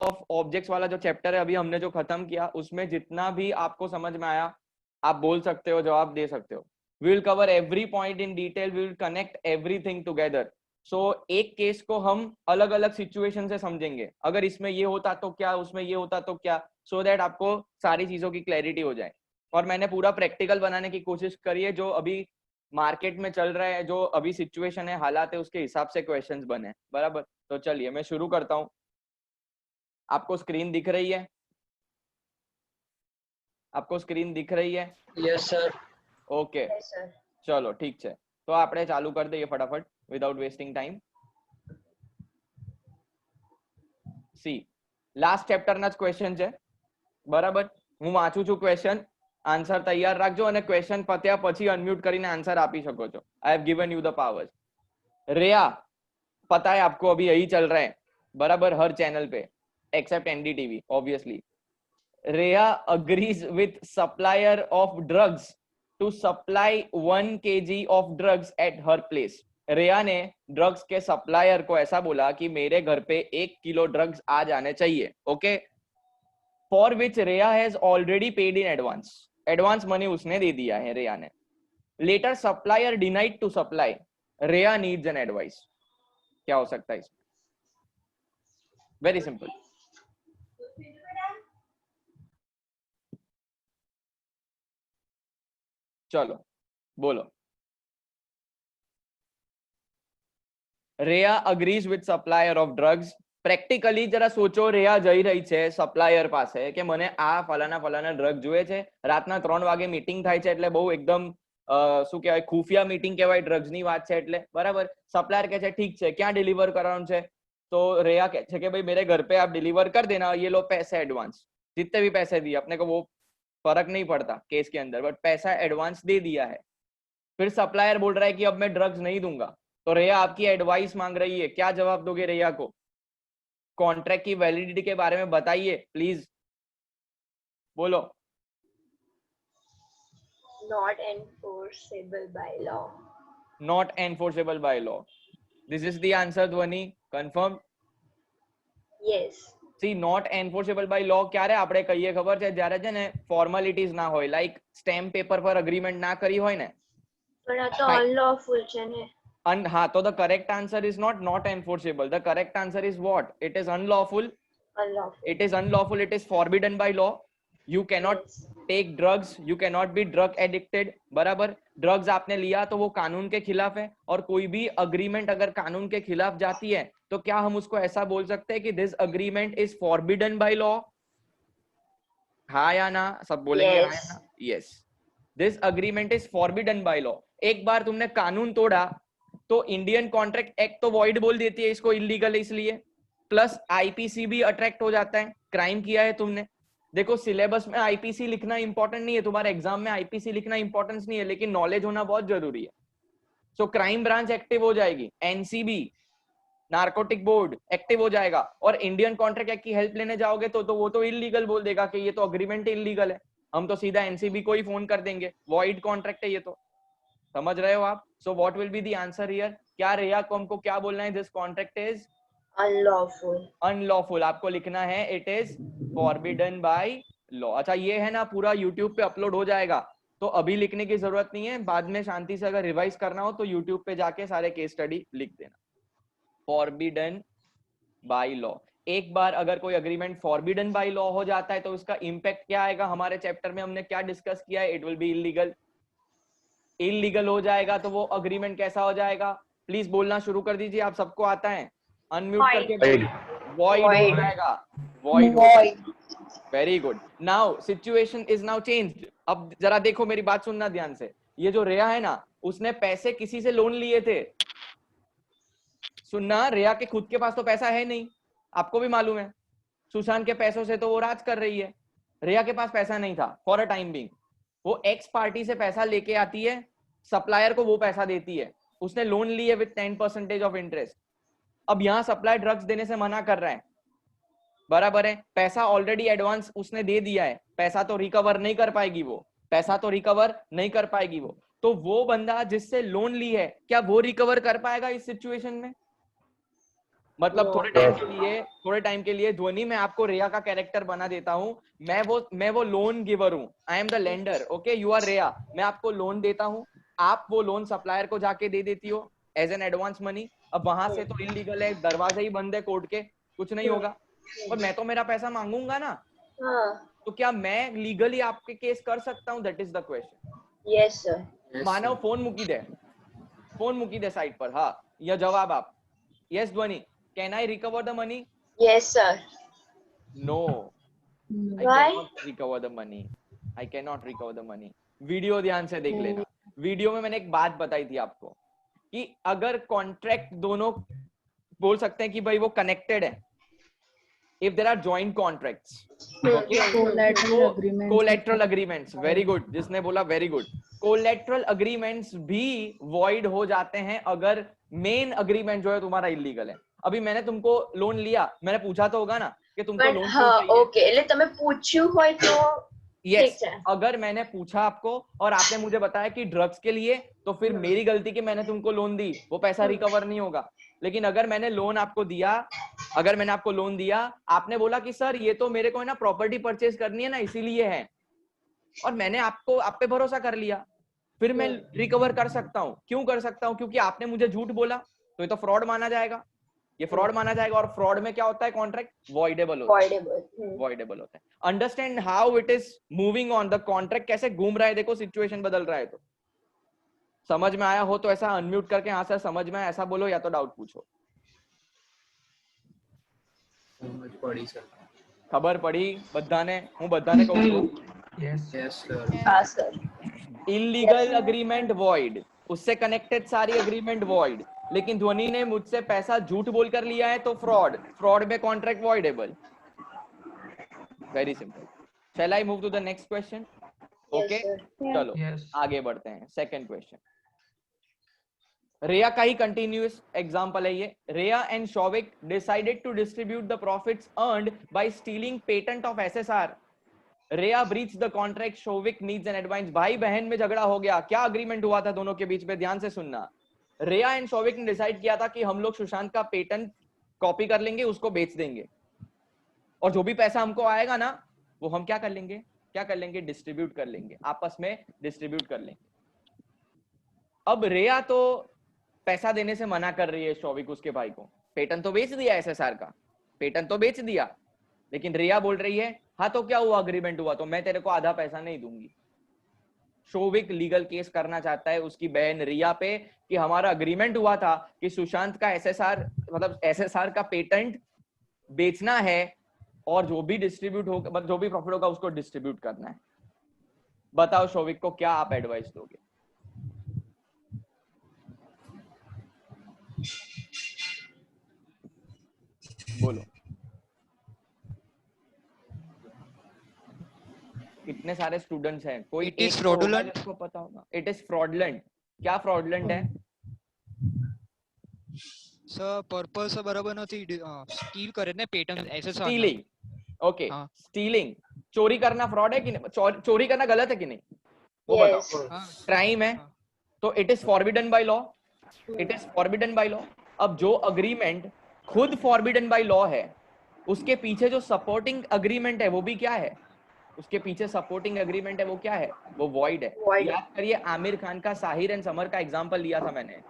Of objects वाला जो chapter है अभी हमने जो खत्म किया, उसमें जितना भी आपको समझ में आया आप बोल सकते हो, जवाब दे सकते हो. We will cover every point in detail, we will connect everything together. So एक केस को हम अलग अलग सिचुएशन से समझेंगे, अगर इसमें ये होता तो क्या, उसमें ये होता तो क्या, सो दैट आपको सारी चीजों की क्लैरिटी हो जाए. और मैंने पूरा प्रैक्टिकल बनाने की कोशिश करी है, जो अभी मार्केट में चल रहा है, जो अभी सिचुएशन है, हालात है, उसके हिसाब से क्वेश्चंस बने. बराबर. तो चलिए मैं शुरू करता हूँ. आपको स्क्रीन दिख रही है? आपको स्क्रीन दिख रही है? Yes sir. ओके, चलो ठीक है. तो આપણે ચાલુ કરી દઈએ ફટાફટ without wasting time. See last ચેપ્ટરના જ ક્વેશ્ચન છે. બરાબર. હું વાંચું છું ક્વેશ્ચન, આન્સર તૈયાર રાખજો અને ક્વેશ્ચન પત્યા પછી અનમ્યુટ કરીને આન્સર આપી શકો છો. I have given you the powers. रेया, पता है आपको अभी यही चल रहा है बराबर हर चैनल पे एक्सेप्ट एनडीटीवी ऑब्वियसली. रेया agrees with supplier of drugs to supply 1 kg of drugs at her place. रेया ने ड्रग्स के सप्लायर को ऐसा बोला कि मेरे घर पे 1 किलो ड्रग्स आ जाने चाहिए. Okay. For which Reya has already paid in advance. Advance money उसने दे दिया है रेया ने. Later supplier denied to supply. Reya needs an advice. क्या हो सकता है इसमें? Very simple. चलो बोलो. Reya agrees with supplier of drugs. Practically જરા સોચો, રેયા જઈ રહી છે સપ્લાયર પાસે કે મને આ ફલાના ડ્રગ જોઈએ છે, રાતના 3 વાગે મીટિંગ થાય છે, એટલે બહુ એકદમ શું કહેવાય, ખુફિયા મીટિંગ કહેવાય, ડ્રગ્સ ની વાત છે એટલે. બરાબર. સપ્લાયર કહે છે ઠીક છે, ક્યાં ડિલિવર કરવાનું છે? तो रेया કહે છે કે ભાई मेरे घर पे आप डिलीवर कर देना, ये लो पैसे एडवांस. जितने भी पैसे दिए अपने को वो फर्क नहीं पड़ता केस के अंदर, बट पैसा एडवांस दे दिया है. फिर सप्लायर बोल रहा है कि अब मैं ड्रग्स नहीं दूंगा. तो रेया आपकी एडवाइस मांग रही है, क्या जवाब दोगे रेया को? कॉन्ट्रैक्ट की वैलिडिटी के बारे में बताइए प्लीज, बोलो. Not enforceable by law. Not enforceable by law. This is the answer, Dhwani. Confirmed? Yes. See, not enforceable by law ક્યારે આપણે કહીએ ખબર છે? જ્યારે છે ને ફોર્માલિટીઝ ના હોય, લાઈક સ્ટેમ્પ પેપર પર અગ્રીમેન્ટ ના કરી હોય ને. પણ આ તો unlawful છે ને. हाँ, तो the correct answer is not enforceable. The correct answer is what? It is unlawful. Unlawful. It is unlawful. It is forbidden by law. You cannot take drugs. You cannot be drug addicted. बराबर. Drugs आपने लिया तो वो कानून के खिलाफ है, और कोई भी अग्रीमेंट अगर कानून के खिलाफ जाती है तो क्या हम उसको ऐसा बोल सकते हैं कि this agreement is forbidden by law? हाँ या ना? सब बोलेंगे हाँ या ना? Yes. This agreement is forbidden by law. एक बार तुमने कानून तोड़ा तो इंडियन कॉन्ट्रैक्ट एक्ट तो वॉइड बोल देती है इसको इलीगल है इसलिए, प्लस आईपीसी भी अट्रैक्ट हो जाता है. क्राइम किया है तुमने. देखो सिलेबस में आईपीसी लिखना इंपॉर्टेंट नहीं है, तुम्हारे एग्जाम में आईपीसी लिखना इंपॉर्टेंस नहीं है, लेकिन नॉलेज होना बहुत जरूरी है. सो क्राइम ब्रांच एक्टिव हो जाएगी, एनसीबी नारकोटिक बोर्ड एक्टिव हो जाएगा, और इंडियन कॉन्ट्रैक्ट एक्ट की हेल्प लेने जाओगे तो वो तो इलीगल बोल देगा कि ये तो अग्रीमेंट इलीगल है. हम तो सीधा एनसीबी को ही फोन कर देंगे, वॉइड कॉन्ट्रैक्ट है ये तो. समझ रहे हो आप? So what will be the answer here? क्या रेया को हमको क्या बोलना है? This contract is unlawful. Unlawful. आपको लिखना है it is forbidden by law. अच्छा ये है ना पूरा यूट्यूब पे अपलोड हो जाएगा, तो अभी लिखने की जरूरत नहीं है, बाद में शांति से अगर रिवाइज करना हो तो यूट्यूब पे जाके सारे केस स्टडी लिख देना. Forbidden by law. एक बार अगर कोई अग्रीमेंट फॉरबिडन बाय लॉ हो जाता है तो उसका इंपैक्ट क्या आएगा? हमारे चैप्टर में हमने क्या डिस्कस किया है? It will be illegal. Illegal हो जाएगा तो वो अग्रीमेंट कैसा हो जाएगा? प्लीज बोलना शुरू कर दीजिए, आप सबको आता है? अनम्यूट करके बोलिए. वॉइड हो जाएगा. Void. Very good. Now situation is now changed. अब जरा देखो, मेरी बात सुनना ध्यान से. ये जो रेया है ना, उसने पैसे किसी से लोन लिए थे. सुनना, रेया के खुद के पास तो पैसा है नहीं, आपको भी मालूम है. सुशांत के पैसों से तो वो राज कर रही है. रेया के पास पैसा नहीं था फॉर अ टाइम बिंग. वो एक्स पार्टी से पैसा लेके आती है, सप्लायर को वो पैसा देती है. उसने लोन लिए विद 10% ऑफ इंटरेस्ट. अब यहां सप्लायर ड्रग्स देने से मना कर रहा है. बराबर है. पैसा ऑलरेडी एडवांस उसने दे दिया है, पैसा तो रिकवर नहीं कर पाएगी वो. पैसा तो रिकवर नहीं कर पाएगी वो. तो वो बंदा जिससे लोन ली है, क्या वो रिकवर कर पाएगा इस सिचुएशन में? मतलब No. थोड़े टाइम के लिए ध्वनि मैं आपको रिया का कैरेक्टर बना देता हूँ। मैं वो लोन गिवर हूँ, I am the lender, okay, you are Riya. मैं आपको लोन देता हूँ, आप वो लोन सप्लायर को जाके दे देती हो एज एन एडवांस मनी। अब वहां से तो इलीगल है, दरवाजा ही बंद है कोर्ट के, कुछ नहीं होगा, और मैं तो मेरा पैसा मांगूंगा ना, हाँ. तो क्या मैं लीगली आपके केस कर सकता हूँ? That is the question. Yes, sir. Manav phone मूकी दे साइड पर, हाँ या जवाब आप। Yes Dhwani, can I recover the money? Yes, sir. No, I Why? Can not recover the money, I can not recover the money. Video ध्यान से देख लेना, वीडियो में मैंने एक बात बताई थी आपको कि अगर कॉन्ट्रैक्ट दोनों बोल सकते हैं कि भाई वो कनेक्टेड है, if there are joint contracts, okay, collateral agreements, very good, जिसने बोला very good, collateral agreements भी void हो जाते हैं अगर main agreement जो है तुम्हारा illegal है। अभी मैंने तुमको लोन लिया, मैंने पूछा तो होगा ना कि तुमको પણ लोन હા क्यों चाहिए? ઓકે એટલે તમે પૂછ્યું હોય તો Yes, ઠીક છે. अगर मैंने पूछा आपको और आपने मुझे बताया कि ड्रग्स के लिए, तो फिर मेरी गलती कि मैंने तुमको लोन दी, वो पैसा रिकवर नहीं होगा। लेकिन अगर मैंने आपको लोन दिया, आपने बोला कि सर ये तो मेरे को है ना प्रॉपर्टी परचेज करनी है ना, इसीलिए है, और मैंने आप पे भरोसा कर लिया, फिर मैं रिकवर कर सकता हूँ। क्यों कर सकता हूँ? क्योंकि आपने मुझे झूठ बोला, तो ये तो फ्रॉड माना जाएगा, ये फ्रॉड माना जाएगा। और फ्रॉड में क्या होता है? कॉन्ट्रैक्ट वॉइडेबल होता है, Voidable. वॉइडेबल होता है। Understand how it is moving on, the contract कैसे घूम रहा है, देखो सिचुएशन बदल रहा है। तो समझ में आया हो तो ऐसा अनम्यूट करके हाँ सर समझ में आया ऐसा बोलो, या तो डाउट पूछो। समझ पड़ी सर। खबर पड़ी बधाने? હું બધાને કહું છું यस सर। હા સર. इलीगल अग्रीमेंट वॉइड, उससे कनेक्टेड सारी अग्रीमेंट वॉइड। लेकिन ध्वनि ने मुझसे पैसा झूठ बोलकर लिया है तो फ्रॉड, फ्रॉड में contract voidable. Very simple. Shall I move to the next question? Okay, चलो आगे बढ़ते हैं। सेकंड क्वेश्चन, रेया का ही कंटिन्यूअस एग्जांपल है ये। Rhea and Showik decided to distribute the profits earned by stealing patent of SSR. Rhea breach the contract, Showik needs an advance. भाई बहन में झगड़ा हो गया, क्या अग्रीमेंट हुआ था दोनों के बीच में? ध्यान से सुनना। रेया एंड शौविक ने डिसाइड किया था कि हम लोग सुशांत का पेटेंट कॉपी कर लेंगे, उसको बेच देंगे, और जो भी पैसा हमको आएगा ना वो हम क्या कर लेंगे? डिस्ट्रीब्यूट कर लेंगे, आपस में डिस्ट्रीब्यूट कर लेंगे। अब रेया तो पैसा देने से मना कर रही है शौविक उसके भाई को, पेटेंट तो बेच दिया एसएसआर का, पेटेंट तो बेच दिया, लेकिन रिया बोल रही है हाँ तो क्या हुआ, अग्रीमेंट हुआ तो मैं तेरे को आधा पैसा नहीं दूंगी। शौविक लीगल केस करना चाहता है उसकी बहन रिया पे कि हमारा अग्रीमेंट हुआ था कि सुशांत का एसएसआर मतलब एसएसआर का पेटेंट बेचना है, और जो भी डिस्ट्रीब्यूट होगा, जो भी प्रॉफिट होगा उसको डिस्ट्रीब्यूट करना है। बताओ शौविक को क्या आप एडवाइस दोगे? बोलो। इतने सारे स्टूडेंट्स हैं, कोई It एक is तो होगा fraudulent. जिसको पता होगा। It is fraudulent. क्या फ्रॉडलेंट है? सर पर्पस बराबर નથી સ્ટીલ કરે ને પેટર્ન એસએસઆર ના स्टीलिंग, ओके, हाँ। स्टीलिंग, चोरी करना फ्रॉड है कि नहीं? चोरी करना गलत है कि नहीं? वो Yes. बताओ। हाँ क्राइम है, हाँ तो it is forbidden by law, it is forbidden by law. अब जो अग्रीमेंट खुद फॉरबिडन बाय लॉ है, उसके पीछे जो सपोर्टिंग अग्रीमेंट है वो भी क्या है? उसके पीछे सपोर्टिंग अग्रीमेंट है वो क्या है? वो वॉइड है। Void. याद करिए आमिर खान का साहिर एंड समर का एग्जांपल लिया था मैंने।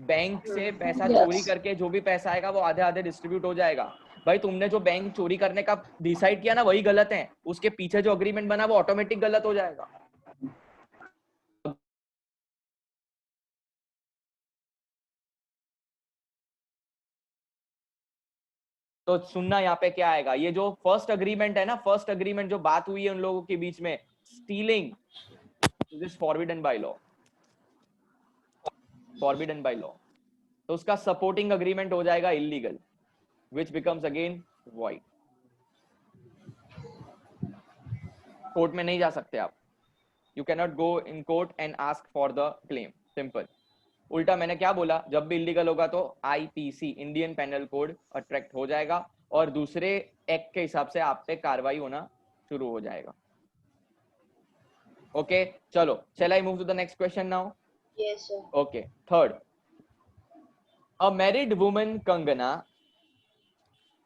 बैंक से पैसा चोरी करके जो भी पैसा आएगा वो आधे आधे डिस्ट्रीब्यूट हो जाएगा। भाई तुमने जो बैंक चोरी करने का डिसाइड किया ना वही गलत है, उसके पीछे जो अग्रीमेंट बना वो ऑटोमेटिक गलत हो जाएगा। तो सुनना यहाँ पे क्या आएगा, ये जो फर्स्ट अग्रीमेंट है ना, फर्स्ट अग्रीमेंट जो बात हुई है उन लोगों के बीच में, stealing is forbidden by law, forbidden by law, तो उसका सपोर्टिंग अग्रीमेंट हो जाएगा illegal, which becomes again void. Court में नहीं जा सकते आप, you cannot go in court and ask for the claim, simple. उल्टा मैंने क्या बोला, जब भी इलीगल होगा तो IPC Indian penal code attract हो जाएगा और दूसरे एक्ट के हिसाब से आप पे कार्रवाई होना शुरू हो जाएगा। ओके चलो, shall I move to the next question now? Yes, sir. Okay, third, a married woman Kangana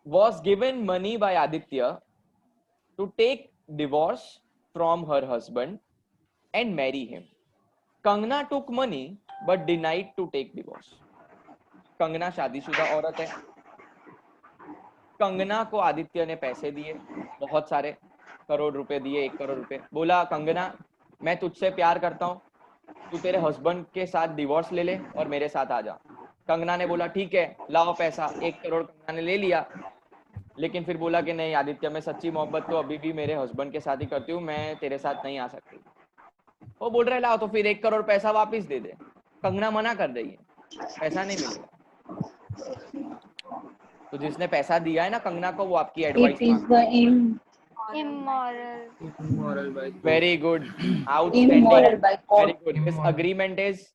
was given money by Aditya to take divorce from her husband and marry him. Kangna took money but denied to take divorce. Kangana शादीशुदा औरत है. कंगना को आदित्य ने पैसे दिए, बहुत सारे, करोड़ रुपए दिए, 1 करोड़ रुपए. बोला कंगना मैं तुझसे प्यार करता हूँ, तू तेरे हस्बैंड के साथ डिवोर्स ले ले और मेरे साथ आ जा. कंगना ने बोला ठीक है लाओ पैसा. 1 करोड़ कंगना ने ले लिया, लेकिन फिर बोला कि नहीं आदित्य मैं सच्ची मोहब्बत तो अभी भी मेरे हस्बैंड के साथ ही करती हूँ, मैं तेरे साथ नहीं आ सकती. वो बोल रहे लाओ तो फिर 1 करोड़ पैसा वापस दे दे. कंगना मना कर रही है, पैसा नहीं मिलेगा. तो जिसने पैसा दिया है ना कंगना को, वो आपकी advice Immoral by very good, outstanding, very good. This agreement is,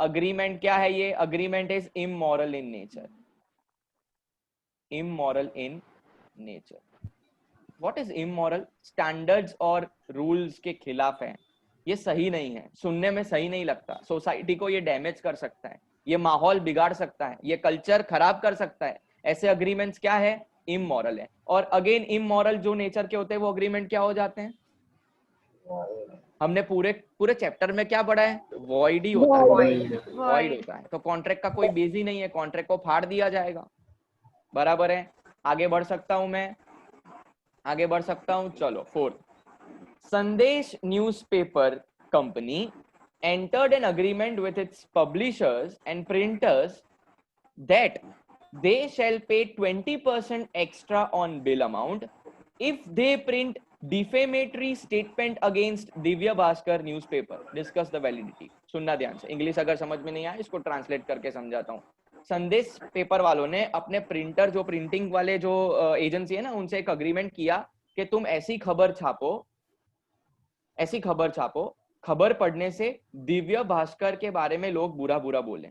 agreement क्या है ये? Agreement is immoral in nature. Immoral in nature. What is immoral? Standards और रूल्स के खिलाफ है. ये सही नहीं है, सुनने में सही नहीं लगता. सोसाइटी को ये डैमेज कर सकता है, ये माहौल बिगाड़ सकता है, ये कल्चर खराब कर सकता है. ऐसे अग्रीमेंट्स क्या है? इमोरल है. और अगेन इमोरल जो नेचर के होते हैं वो अग्रीमेंट क्या हो जाते हैं? हमने पूरे चैप्टर में क्या पढ़ा है? वॉइड ही होता है. वॉइड होता है. तो कॉन्ट्रैक्ट का कोई बेस ही नहीं है, कॉन्ट्रैक्ट को फाड़ दिया जाएगा. बराबर है. आगे बढ़ सकता हूं मैं, आगे बढ़ सकता हूं. चलो 4. संदेश newspaper company entered an agreement with its publishers and printers that they shall pay 20% extra on bill amount if they print defamatory statement against Divya Bhaskar newspaper. Discuss the validity. सुनना ध्यान से, इंग्लिश अगर समझ में नहीं आया इसको translate करके समझाता हूँ. संदेश पेपर वालों ने अपने प्रिंटर, जो प्रिंटिंग वाले जो एजेंसी है ना, उनसे एक अग्रीमेंट किया कि तुम ऐसी खबर छापो, खबर पढ़ने से दिव्या भास्कर के बारे में लोग बुरा बोलें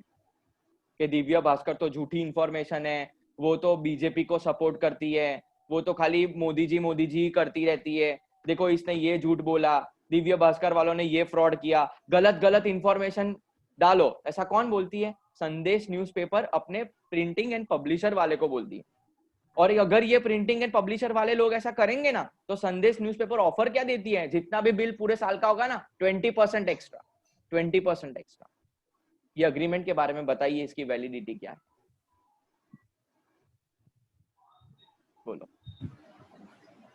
कि दिव्या भास्कर तो झूठी इंफॉर्मेशन है, वो तो बीजेपी को सपोर्ट करती है, वो तो खाली मोदी जी करती रहती है, देखो इसने ये झूठ बोला, दिव्या भास्कर वालों ने ये फ्रॉड किया, गलत इंफॉर्मेशन डालो. ऐसा कौन बोलती है? संदेश न्यूज़पेपर अपने प्रिंटिंग एंड पब्लिशर वाले को बोलती है. और अगर ये प्रिंटिंग एंड पब्लिशर वाले लोग ऐसा करेंगे ना, तो संदेश न्यूज़पेपर ऑफर क्या देती है? जितना भी बिल पूरे साल का होगा ना, 20% एक्स्ट्रा. 20% एक्स्ट्रा. ये अग्रीमेंट के बारे में बताइए, इसकी वैलिडिटी क्या है? बोलो,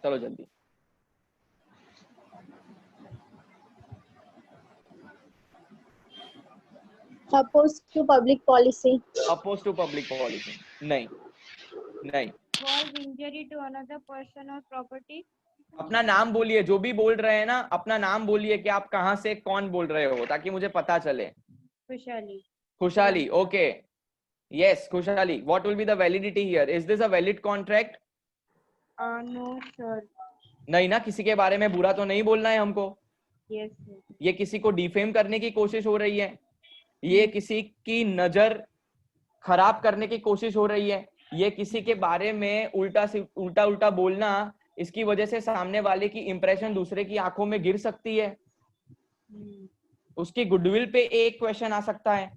चलो जल्दी. Opposed to public policy. Oppose to public policy. नहीं. Was injury to another person or property. अपना नाम बोलिए, जो भी बोल रहे हैं ना अपना नाम बोलिए कि आप कहाँ से कौन बोल रहे हो, ताकि मुझे पता चले. खुशहाली. ओके, यस खुशहाली. What will be the validity here? Is this a valid contract? No sir. नहीं ना, किसी के बारे में बुरा तो नहीं बोलना है हमको. Yes sir. ये किसी को डिफेम करने की कोशिश हो रही है, ये किसी की नजर खराब करने की कोशिश हो रही है, ये किसी के बारे में उल्टा बोलना, इसकी वजह से सामने वाले की इंप्रेशन दूसरे की आंखों में गिर सकती है, उसकी गुडविल पे एक क्वेश्चन आ सकता है.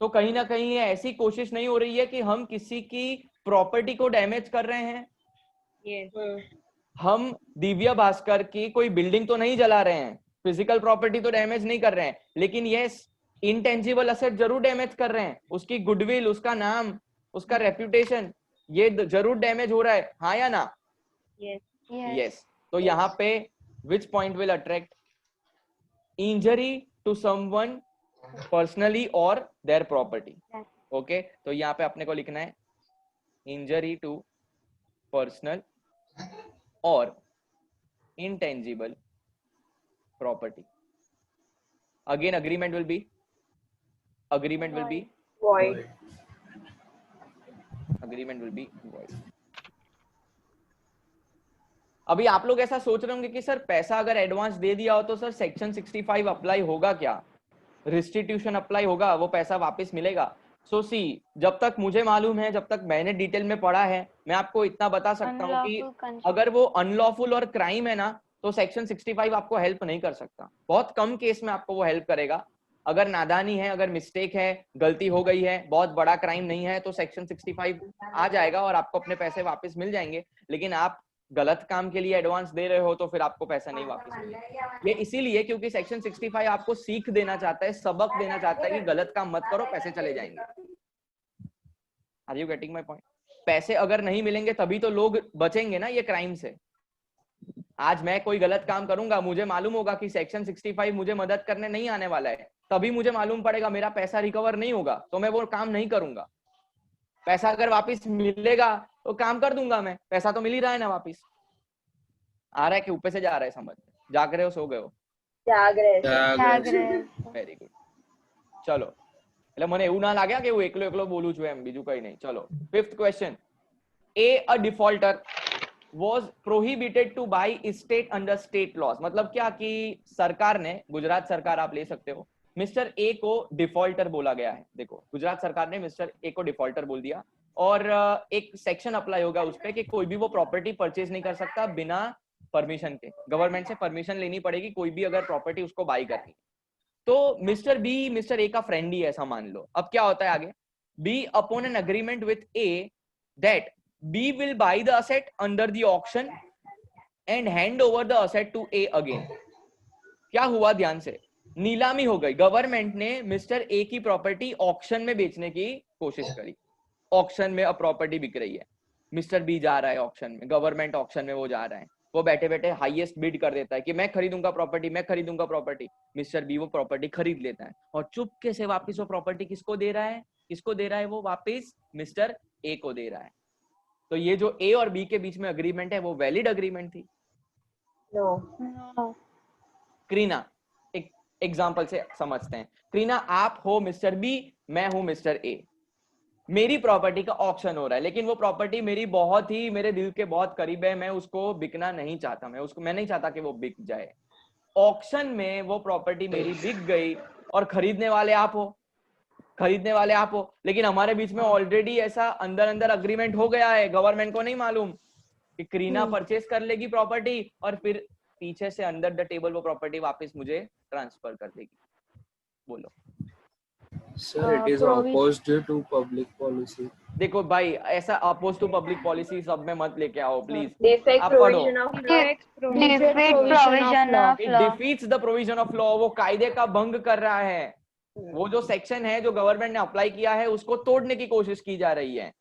तो कहीं ना कहीं ये ऐसी कोशिश नहीं हो रही है कि हम किसी की प्रॉपर्टी को डैमेज कर रहे हैं. Yes. हम दिव्या भास्कर की कोई बिल्डिंग तो नहीं जला रहे हैं, फिजिकल प्रॉपर्टी तो डैमेज नहीं कर रहे हैं, लेकिन ये इंटेंजिबल असेट जरूर डैमेज कर रहे हैं. उसकी गुडविल, उसका नाम, उसका रेप्यूटेशन, ये जरूर डैमेज हो रहा है. हाँ या ना? यस. तो यहाँ पे which point will attract? Injury to someone personally और देयर प्रॉपर्टी. ओके, तो यहाँ पे अपने को लिखना है इंजरी टू पर्सनल और intangible property. Again, agreement will be void. agreement will be void. अभी आप लोग ऐसा सोच रहे होंगे कि सर पैसा अगर एडवांस दे दिया हो तो सर सेक्शन 65 अप्लाई होगा क्या? रिस्टिट्यूशन अप्लाई होगा, वो पैसा वापस मिलेगा? सो सी, जब तक मुझे मालूम है, जब तक मैंने डिटेल में पढ़ा है, मैं आपको इतना बता सकता हूँ कि अगर वो अनलॉफुल और क्राइम है ना, तो सेक्शन 65 आपको हेल्प नहीं कर सकता. बहुत कम केस में आपको वो हेल्प करेगा. अगर नादानी है, अगर मिस्टेक है, गलती हो गई है, बहुत बड़ा क्राइम नहीं है, तो सेक्शन 65 आ जाएगा और आपको अपने पैसे वापस मिल जाएंगे। लेकिन आप गलत काम के लिए एडवांस दे रहे हो तो फिर आपको पैसा नहीं वापस मिलेगा। ये इसीलिए क्योंकि सेक्शन 65 आपको सीख देना चाहता है, सबक देना चाहता है कि गलत काम मत करो, पैसे चले जाएंगे। Are you getting my point? पैसे अगर नहीं मिलेंगे तभी तो लोग बचेंगे ना ये क्राइम से। आज मैं कोई गलत काम करूंगा, मुझे मालूम होगा कि सेक्शन 65 मुझे मदद करने नहीं आने वाला है, तभी मुझे मालूम पड़ेगा मेरा पैसा रिकवर नहीं होगा, तो मैं वो काम नहीं करूंगा। पैसा अगर वापस मिलेगा तो काम कर दूंगा मैं, पैसा तो मिल ही रहा है ना वापस। आ रहा है कि ऊपर से जा रहा है समझ? जाग रहे हो, सो गए हो? जाग रहे वेरी गुड। चलो, એટલે મને એવું ના લાગ્યા કે હું એકલો એકલો બોલું છું એમ, બીજું કઈ નહીં। ચલો, 5th question. A defaulter was prohibited to buy estate under state laws। मतलब क्या कि सरकार ने, गुजरात सरकार आप ले सकते हो, मिस्टर ए को डिफॉल्टर बोला गया है। देखो, गुजरात सरकार ने मिस्टर ए को डिफॉल्टर बोल दिया और एक सेक्शन अप्लाई होगा उस पे कि कोई भी वो प्रॉपर्टी परचेज नहीं कर सकता बिना परमिशन के। गवर्नमेंट से परमिशन लेनी पड़ेगी कोई भी अगर प्रॉपर्टी उसको बाई करनी। तो मिस्टर बी मिस्टर ए का फ्रेंड ही ऐसा मान लो। अब क्या होता है आगे? B upon an agreement with A that B will buy the asset under the auction and hand over the asset to A again. क्या हुआ? ध्यान से, नीलामी हो गई। गवर्नमेंट ने मिस्टर ए की प्रॉपर्टी ऑक्शन में बेचने की कोशिश करी। ऑक्शन में अब प्रॉपर्टी बिक रही है, मिस्टर बी जा रहा है ऑक्शन में, गवर्नमेंट ऑक्शन में वो जा रहा है, वो बैठे बैठे हाईएस्ट बिड कर देता है कि मैं खरीदूंगा प्रॉपर्टी, मैं खरीदूंगा प्रॉपर्टी। मिस्टर बी वो प्रॉपर्टी खरीद लेता है और चुपके से वापस वो प्रॉपर्टी किसको दे रहा है? किसको दे रहा है? वो वापस मिस्टर ए को दे रहा है। तो ये जो ए और बी के बीच में अग्रीमेंट है वो वैलिड अग्रीमेंट थी? नो। करीना, एक एग्जांपल से समझते हैं। करीना, आप हो मिस्टर बी, मैं हूं मिस्टर ए, मेरी प्रॉपर्टी का ऑक्शन हो रहा है, लेकिन वो प्रॉपर्टी मेरी बहुत ही मेरे दिल के बहुत करीब है, मैं उसको बिकना नहीं चाहता, मैं नहीं चाहता कि वो बिक जाए। ऑक्शन में वो प्रॉपर्टी मेरी बिक गई और खरीदने वाले आप हो, लेकिन हमारे बीच में ऑलरेडी ऐसा अंदर अंदर अग्रीमेंट हो गया है, गवर्नमेंट को नहीं मालूम कि करीना परचेज कर लेगी प्रॉपर्टी और फिर पीछे से अंडर द टेबल वो प्रॉपर्टी वापस मुझे ट्रांसफर कर देगी। बोलो sir, it is opposed to public policy. देखो भाई, ऐसा अपोज टू पब्लिक पॉलिसी सब में मत लेके आओ प्लीज। Defect आप पढ़ो। provision of law. It defeats the provision of law. वो कायदे का भंग कर रहा है। वो जो सेक्शन है जो गवर्नमेंट ने अप्लाई किया है उसको तोड़ने की कोशिश की जा रही है।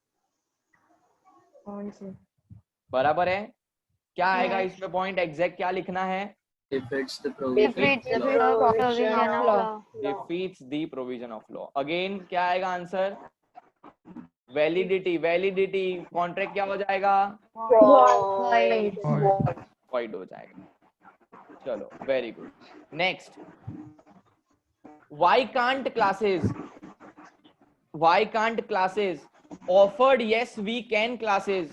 बराबर है? क्या आएगा इसमें पॉइंट? एग्जैक्ट क्या लिखना है? Defeats the provision Defeats the of law. provision of law. Defeats the provision of law. Again क्या आएगा आंसर? वैलिडिटी कॉन्ट्रैक्ट क्या हो जाएगा? Void. वॉइड हो जाएगा। चलो, very good. Next, why can't classes offered yes we can classes?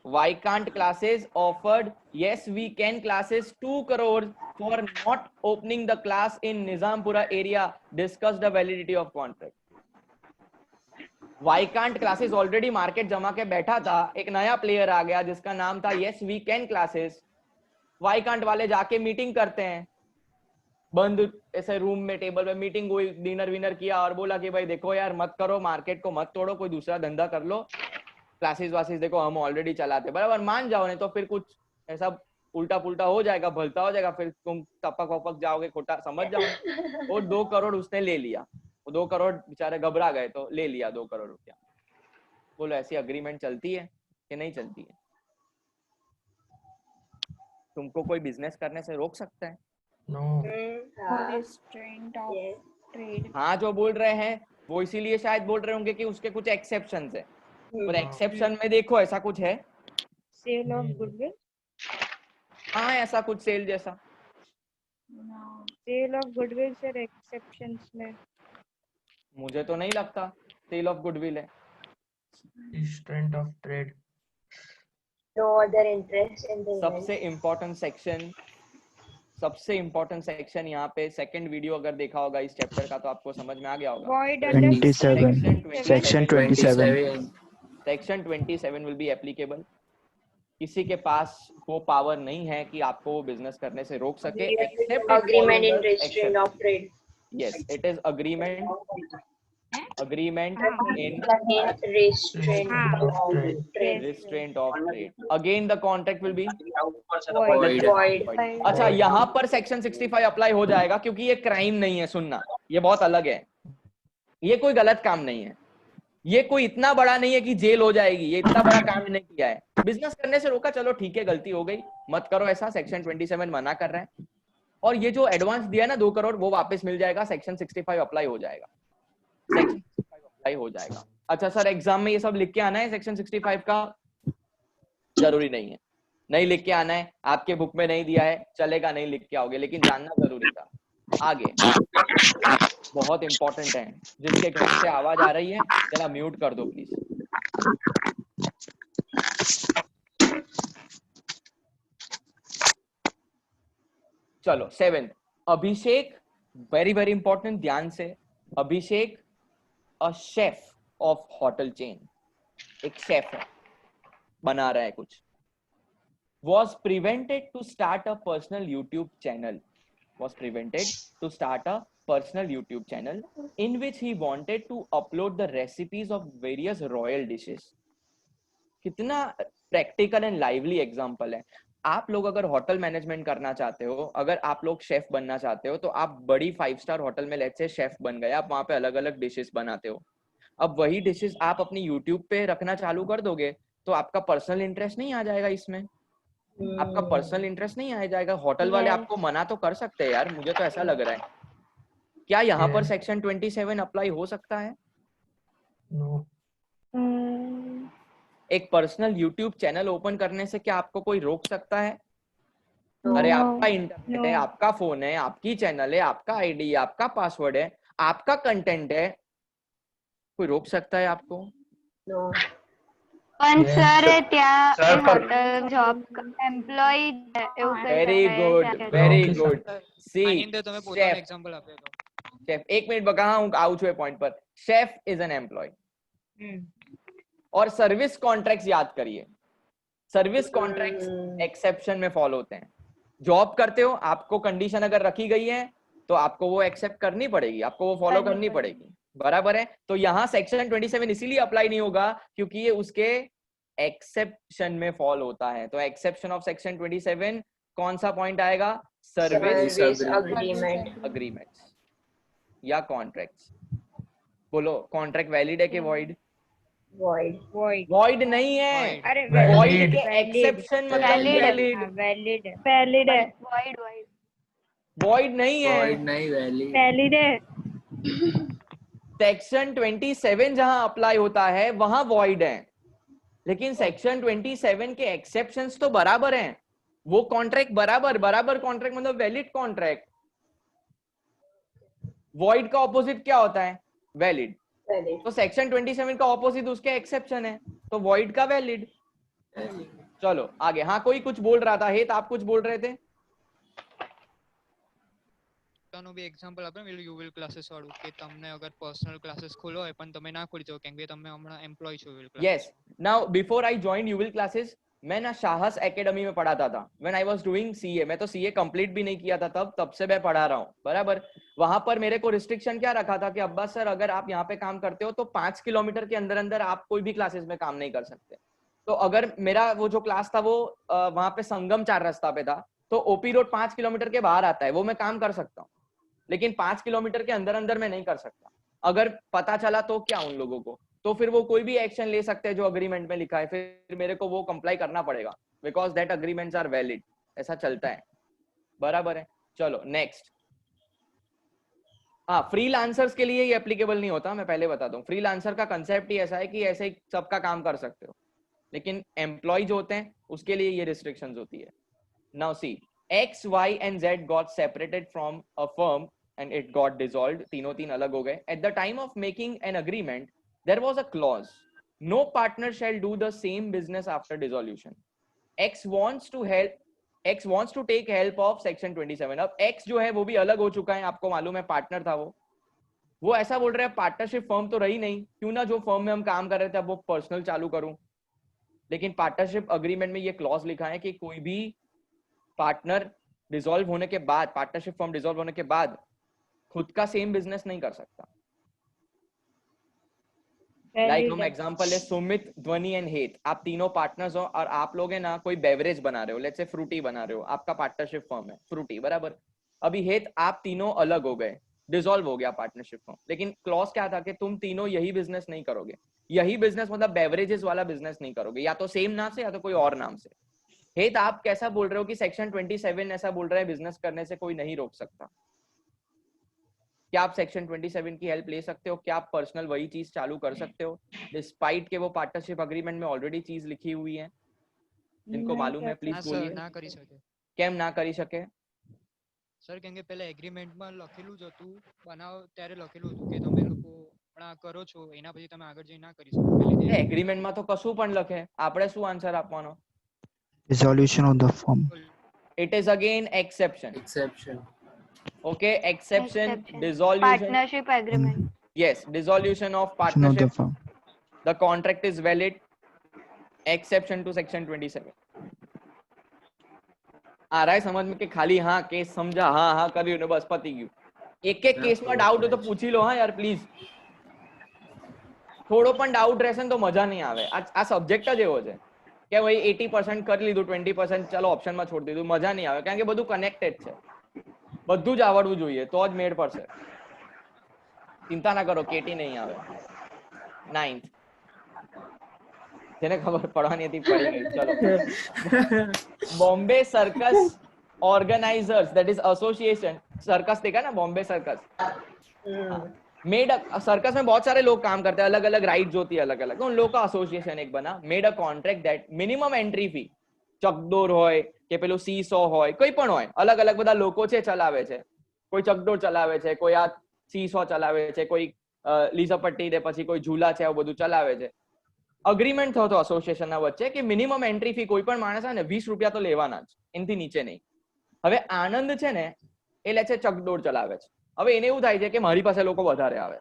Why can't classes offered yes we can classes 2 crores for not opening the class in Nizampura area? Discuss the validity of contract. Why can't classes already market जमा के बैठा था, एक नया player आ गया जिसका नाम था yes we can classes। Why can't वाले जाके मीटिंग करते हैं, बंद ऐसे रूम में टेबल पे मीटिंग हुई, डिनर विनर किया और बोला कि भाई देखो यार मत करो, मार्केट को मत तोड़ो, कोई दूसरा धंधा कर लो, क्लासेस वासेस देखो हम ऑलरेडी चलाते, बराबर मान जाओ, नहीं तो फिर कुछ ऐसा उल्टा पुल्टा हो जाएगा, भलता हो जाएगा, फिर तुम टपक वपक जाओगे, खोटा समझ जाओ। और 2 करोड़ उसने ले लिया, वो 2 करोड़ बेचारे घबरा गए तो ले लिया 2 करोड़ रुपया। बोलो ऐसी अग्रीमेंट चलती है कि नहीं चलती है? तुमको कोई बिजनेस करने से रोक सकता है? Restraint of trade. हाँ, जो बोल रहे हैं वो इसीलिए शायद बोल रहे होंगे कि उसके कुछ एक्सेप्शंस है, और एक्सेप्शन में देखो ऐसा कुछ है? Sale of goodwill. हाँ, ऐसा कुछ सेल जैसा। No. Sale of goodwill sir exceptions में. मुझे तो नहीं लगता सेल ऑफ गुडविल है। Restraint of trade. No other interest in the सबसे इम्पोर्टेंट सेक्शन यहाँ पे सेकंड वीडियो अगर देखा होगा इस चैप्टर का तो आपको समझ में आ गया होगा। Void under 27 section 27 section 27 will be applicable. किसी के पास वो पावर नहीं है कि आपको वो बिजनेस करने से रोक सके, accept agreement in restraint of trade. yes, it is agreement in restraint of trade. restraint of trade. Again the contract will be Void. अच्छा, यहाँ पर सेक्शन 65 अप्लाई हो जाएगा क्योंकि ये क्राइम नहीं है। सुनना, ये बहुत अलग है, ये कोई गलत काम नहीं है, ये कोई इतना बड़ा नहीं है कि जेल हो जाएगी, ये इतना बड़ा काम नहीं किया है, बिजनेस करने से रोका, चलो ठीक है गलती हो गई, मत करो ऐसा, सेक्शन 27 मना कर रहा है। और ये जो एडवांस दिया है ना 2 करोड़, वो वापस मिल जाएगा, सेक्शन 65 अप्लाई हो जाएगा, सेक्शन 65 अप्लाई हो जाएगा। अच्छा सर, एग्जाम में ये सब लिख के आना है सेक्शन 65 का? जरूरी नहीं है, नहीं लिख के आना है, आपके बुक में नहीं दिया है चलेगा, नहीं लिख के आओगे, लेकिन जानना जरूरी था। आगे बहुत इंपॉर्टेंट है, जिसके घर से आवाज आ रही है जरा म्यूट कर दो प्लीज। चलो 7th, अभिषेक, वेरी वेरी इंपॉर्टेंट, ध्यान से। Abhishek a chef of hotel chain, एक शेफ है, बना रहा है कुछ, was prevented to start a personal YouTube channel in which he wanted to upload the recipes of various royal dishes. कितना प्रैक्टिकल एंड लाइवली एग्जांपल है। आप लोग अगर होटल मैनेजमेंट करना चाहते हो, अगर आप लोग शेफ बनना चाहते हो, तो आप बड़ी 5 स्टार होटल में लेट्स से शेफ बन गए, आप वहां पे अलग अलग डिशेस बनाते हो। अब वही डिशेस आप अपनी यूट्यूब पे रखना चालू कर दोगे तो आपका पर्सनल इंटरेस्ट नहीं आ जाएगा इसमें, आपका पर्सनल इंटरेस्ट नहीं आ जाएगा। होटल वाले आपको मना तो कर सकते हैं यार, मुझे तो ऐसा लग रहा है। क्या यहाँ पर सेक्शन 27 अप्लाई हो सकता है? एक पर्सनल यूट्यूब चैनल ओपन करने से क्या आपको कोई रोक सकता है? अरे आपका इंटरनेट है, आपका फोन है, आपकी चैनल है, आपका आईडी, आपका पासवर्ड है, आपका कंटेंट है, कोई रोक सकता है आपको? પણ સર ત્યાં હોટલ જોબ એમ્પ્લોય એવું કહી વેરી શકાય. Good, very good. સી આનંદ તમે પોતાનું એક્ઝામ્પલ આપ્યો તો शेफ, एक मिनट बका, હું આવું છું એ પોઈન્ટ પર। Chef is an employee. और सर्विस कॉन्ट्रैक्ट्स याद करिए, सर्विस कॉन्ट्रैक्ट्स एक्सेप्शन में फॉलो होते हैं। जॉब करते हो, आपको कंडीशन अगर रखी गई है तो आपको वो एक्सेप्ट करनी पड़ेगी, आपको वो फॉलो करनी पड़ेगी, बराबर है। तो यहाँ सेक्शन 27 इसीलिए अप्लाई नहीं होगा क्योंकि ये उसके एक्सेप्शन में फॉल होता है। तो एक्सेप्शन ऑफ सेक्शन 27 कौन सा पॉइंट आएगा? सर्विस अग्रीमेंट्स या कॉन्ट्रैक्ट्स। बोलो, कॉन्ट्रैक्ट वैलिड है कि वॉइड? वॉइड नहीं है, अरे वॉइड के एक्सेप्शन मतलब वैलिड। वैलिड है वॉइड नहीं है, Void नहीं, valid। वैलिड है। सेक्शन 27 जहां अप्लाई होता है वहां वॉइड है, लेकिन सेक्शन 27 के एक्सेप्शंस तो बराबर हैं। वो कॉन्ट्रैक्ट बराबर कॉन्ट्रैक्ट मतलब वैलिड कॉन्ट्रैक्ट। वॉइड का ऑपोजिट क्या होता है? वैलिड। तो सेक्शन 27 का ऑपोजिट उसके एक्सेप्शन है, तो वॉइड का वैलिड। चलो आगे। हाँ, कोई कुछ बोल रहा था, हेत आप कुछ बोल रहे थे? પોતાનું બી એક્ઝામ્પલ આપે ને યુવિલ ક્લાસીસ વાળું કે તમને અગર પર્સનલ ક્લાસીસ ખોલો હોય પણ તમે ના ખોલી શકો કેમ કે તમે હમણાં એમ્પ્લોય છો યુવિલ classes. Yes. Now before I joined UWIL classes, मैं ना साहस एकेडमी में पढ़ाता था। When I was doing CA, मैं तो CA कंप्लीट भी नहीं किया था तब से मैं पढ़ा रहा हूँ, बराबर। वहां पर मेरे को रिस्ट्रिक्शन क्या रखा था कि अब्बास सर अगर आप यहाँ पे काम करते हो तो 5 किलोमीटर के अंदर अंदर आप कोई भी क्लासेस में काम नहीं कर सकते। तो अगर मेरा वो जो क्लास था वो वहां पे संगम 4 रास्ता पे था, तो ओपी रोड 5 किलोमीटर के बाहर आता है, वो मैं काम कर सकता हूँ, लेकिन 5 किलोमीटर के अंदर अंदर मैं नहीं कर सकता। अगर पता चला तो क्या उन लोगों को, तो फिर वो कोई भी एक्शन ले सकते हैं जो अग्रीमेंट में लिखा है, फिर मेरे को वो कंप्लाई करना पड़ेगा because that agreements are valid. ऐसा चलता है, बराबर है। चलो नेक्स्ट। हाँ, फ्रीलांसर्स के लिए ये एप्लीकेबल नहीं होता, मैं पहले बता दूं। फ्रीलांसर का कंसेप्ट ही ऐसा है कि ऐसे ही सबका काम कर सकते हो, लेकिन एम्प्लॉय जो होते हैं उसके लिए ये रिस्ट्रिक्शंस होती है। Now see, X, Y and Z got separated from a firm and it got dissolved. तीनों तीन अलग हो गए। At the time of making an agreement, there was a clause: no partner shall do the same business after dissolution. X wants to take help of section 27. अब X जो है वो भी अलग हो चुका है, आपको मालूम है, पार्टनर था वो ऐसा बोल रहा है पार्टनरशिप फर्म तो रही नहीं, क्यों ना जो फर्म में हम काम कर रहे थे अब वो पर्सनल चालू करूं। लेकिन पार्टनरशिप अग्रीमेंट में ये क्लॉज लिखा है कि कोई भी पार्टनर डिसॉल्व होने के बाद, पार्टनरशिप फॉर्म डिसॉल्व होने के बाद खुद का सेम बिजनेस नहीं कर सकता। लाइक हम एग्जांपल है सुमित, ध्वनि एंड हेत, आप तीनों पार्टनर्स हो और आप लोग है ना कोई बेवरेज बना रहे हो, लेट्स से फ्रूटी बना रहे हो, आपका पार्टनरशिप फर्म है फ्रूटी, बराबर। अभी हेत आप तीनों अलग हो गए, डिसॉल्व हो गया पार्टनरशिप फर्म, लेकिन क्लॉज क्या था कि तुम तीनों यही बिजनेस नहीं करोगे, यही बिजनेस मतलब बेवरेजेस वाला बिजनेस नहीं करोगे, या तो सेम नाम से या तो कोई और नाम से। हेत आप कैसा बोल रहे हो कि सेक्शन 27 ऐसा बोल रहा है बिजनेस करने से कोई नहीं रोक सकता, क्या आप सेक्शन 27 की हेल्प ले सकते हो? क्या आप पर्सनल वही चीज चालू कर सकते हो डिस्पाइट के वो पार्टनरशिप अग्रीमेंट में ऑलरेडी चीज लिखी हुई है? जिनको मालूम है प्लीज बोलिए। ના કરી શકે કેમ ના કરી શકે? સર કેમ કે પહેલા એગ્રીમેન્ટમાં લખેલું જ હતું, બનાવ ત્યારે લખેલું હતું કે તમે લોકો હમણાં કરો છો એના પછી તમે આગળ જઈ ના કરી શકો પહેલેથી એગ્રીમેન્ટમાં તો કશું પણ લખે, આપણે શું આન્સર આપવાનો? Resolution of the firm. It is again exception. Exception. Okay, exception, Exception. dissolution. Partnership agreement. Yes, dissolution of Resolution of the partnership. firm. The contract is valid. Exception to section 27. आ रहा है समझ में कि खाली हाँ case समझा, हाँ हाँ કર્યું ને બસ પતી ગયું? એક એક કેસમાં ડાઉટ હોય તો પૂછી લો હા યાર પ્લીઝ, થોડો પણ ડાઉટ રહેશે ને તો મજા નહીં આવે। આ સબ્જેક્ટ જ એવો છે કે ભાઈ 80% કરી લીધું, 20% ચાલો ઓપ્શનમાં છોડી દીધું, મજા નહીં આવે, કારણ કે બધું કનેક્ટેડ છે, બધું જ આવડવું જોઈએ તો જ મેળ પડશે। ચિંતા ના કરો, કેટી નહીં આવે। 9th જેને ખબર પડવાની હતી પડી ગઈ। ચલો, Bombay circus organizers that is association, circus देखा ना बॉम्बे सर्कस, मेड सर्कस में बहुत सारे लोग काम करते हैं, अलग अलग राइड्स होती है अलग अलग, तो उन लोगों का एसोसिएशन एक बना, made a contract that minimum entry fee चकडोर होय के पेलो सीसो होय कोई पण होय, अलग अलग બધા લોકો છે ચલાવે છે, કોઈ ચકડોર ચલાવે છે, કોઈ આ सीसो ચલાવે છે, કોઈ લીઝાપટ્ટી દે, પછી કોઈ ઝૂલા છે, આવું બધું ચલાવે છે। અગ્રીમેન્ટ થયો હતો એસોસિએશન ના વચ્ચે કે મિનિમમ એન્ટ્રી ફી કોઈ પણ માણસ ને 20 રૂપિયા તો લેવાના જ, એનથી નીચે નહીં। હવે આનંદ છે ને એ લે છે ચકડોળ ચલાવે છે, હવે એને એવું થાય છે કે મારી પાસે લોકો વધારે આવે,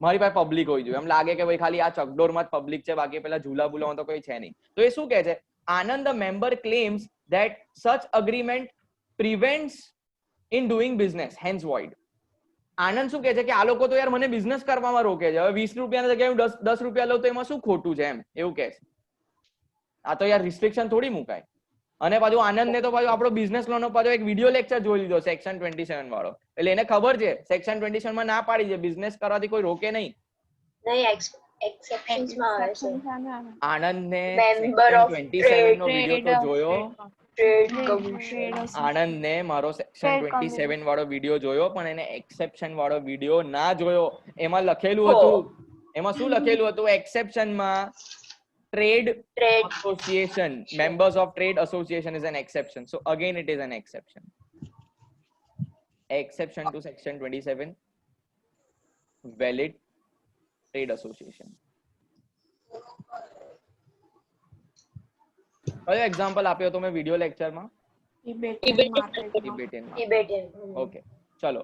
મારી પાસે પબ્લિક હોવી જોઈએ, એમ લાગે કે ભાઈ ખાલી આ ચકડોળમાં જ પબ્લિક છે, બાકી પેલા ઝૂલા બુલામાં તો કોઈ છે નહીં। તો એ શું કહે છે, Anand the member claims that such agreement prevents in doing business hence void. Anand શું કહે છે કે આ લોકો તો યાર મને બિઝનેસ કરવામાં રોકે છે, હવે 20 રૂપિયાની જગ્યાએ હું 10 રૂપિયા લઉં તો એમાં શું ખોટું છે, એમ એવું કહે છે। આ તો યાર રિસ્ટ્રિક્શન થોડી મુકાય। અને પાછું આનંદ ને તો પાછું આપણો બિઝનેસ લોન નો પાછો એક વિડિયો લેક્ચર જોઈ લીધો સેક્શન 27 વાળો, એટલે એને ખબર છે સેક્શન 27 માં ના પાડી છે બિઝનેસ કરવાથી કોઈ રોકે નહીં। નહીં, exceptions માં આવે છે। આનંદ ને Member of 27 નો વિડિયો તો Trade જોયો, Trade Commission. આનંદ ને મારો સેક્શન 27 વાળો વિડિયો જોયો, પણ એને એક્સેપ્શન વાળો વિડિયો ના જોયો। એમાં લખેલું હતું, એમાં શું લખેલું હતું એક્સેપ્શન માં, trade association, members of trade association is an exception, so again it is an exception, exception to section 27 valid trade association। કયો એક્ઝામ્પલ આપ્યો તો મેં વિડિયો લેક્ચર માં? Tibetan. ઓકે ચલો,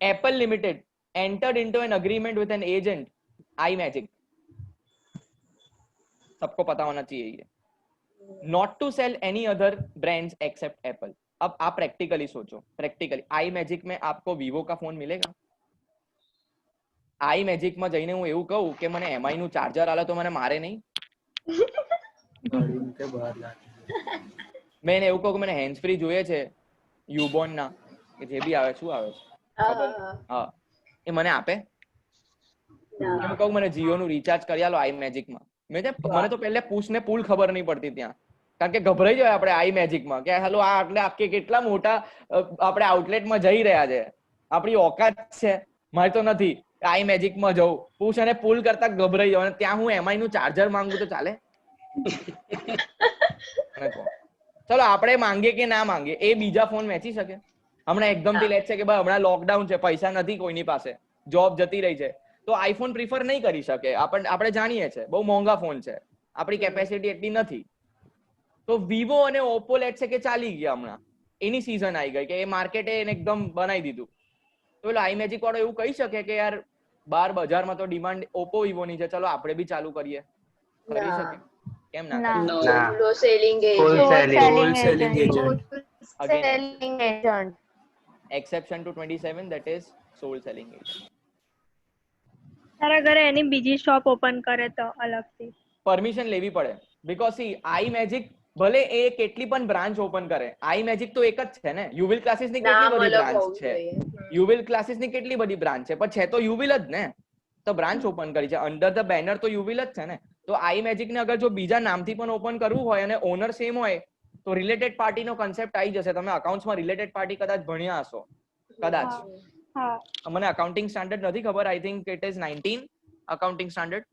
Apple limited entered into an agreement with an agent iMagic, सबको पता होना चाहिए ये, not to sell any other brands except Apple। अब आप प्रैक्टिकली सोचो, प्रैक्टिकली iMagic में आपको Vivo का फोन मिलेगा? iMagic में જઈને હું એવું કહું કે મને MI નું ચાર્જર આલો તો મને મારે નહીં? ગાડીને બહાર લાગે। મેં એવું કહું કે મને હેન્ડ ફ્રી જોઈએ છે યુબોન ના, કે જે બી આવે, શું આવે છે હા, એ મને આપે? હું કહું મને જીઓ નું રિચાર્જ કરી આલો iMagic માં, મને તો પહેલે પૂછ ને પુલ ખબર નહીં પડતી ત્યાં, કારણ કે ગભરાઈ જાય આપણે iMagic માં કે હાલો આ એટલે આખે કેટલા મોટા આપણે આઉટલેટ માં જઈ રહ્યા છે, આપણી औकात છે, મારી તો નથી, iMagic માં જવું, પૂછ અને પુલ કરતા ગભરાઈ જાવ, અને ત્યાં હું MI નું ચાર્જર માંગુ તો ચાલે? ચલો આપણે માંગીએ કે ના માંગીએ, એ બીજા ફોન વેચી શકે? હમણાં એકદમથી લે છે કે ભાઈ હમણાં લોકડાઉન છે, પૈસા નથી કોઈની પાસે, જોબ જતી રહી છે, તો આઈફોન પ્રિફર નહીં કરી શકે, આપણે જાણીએ છીએ બહુ મોંઘા ફોન છે, આપણી કેપેસિટી એટલી નથી, તો વિવો અને ઓપ્પો લેટ છે કે ચાલી ગયા, હમણાં એની સીઝન આવી ગઈ કે એ માર્કેટે એને એકદમ બનાવી દીધું, તો એટલે iMagic વાળો એવું કહી શકે કે યાર બહાર બજારમાં તો ડિમાન્ડ ઓપ્પો વિવો ની છે, ચલો આપણે બી ચાલુ કરીએ? કરી શકે? કેમ ના કરી શકે? No, selling agent. Again exception to 27, that is sole selling agent. Sir અગર એની બીજી શોપ ઓપન કરે તો અલગથી પરમિશન લેવી પડે, બીકોઝ સી આઈ મેજિક ભલે એ કેટલી પણ બ્રાન્ચ ઓપન કરે, આઈ મેજિક તો એક જ છે ને. યુવિલ ક્લાસીસ ની કેટલી નામ બધી અલગ બ્રાન્ચ હોવું છે, જોઈએ. યુવિલ ક્લાસીસ ની કેટલી બધી બ્રાન્ચ છે, પણ છે તો યુવિલ જ ને. તો બ્રાન્ચ ઓપન કરી છે અંડર ધ બેનર તો યુવિલ જ છે ને. તો આઈ મેજિક ને અગર જો બીજા નામથી પણ ઓપન કરવું હોય અને ઓનર સેમ હોય તો રિલેટેડ પાર્ટી નો કન્સેપ્ટ આવી જશે. તમે અકાઉન્ટ્સમાં રિલેટેડ પાર્ટી કદાચ ભણ્યા હશો, કદાચ. હા મને અકાઉન્ટિંગ સ્ટાન્ડર્ડ નથી ખબર, I think it is 19 accounting standard,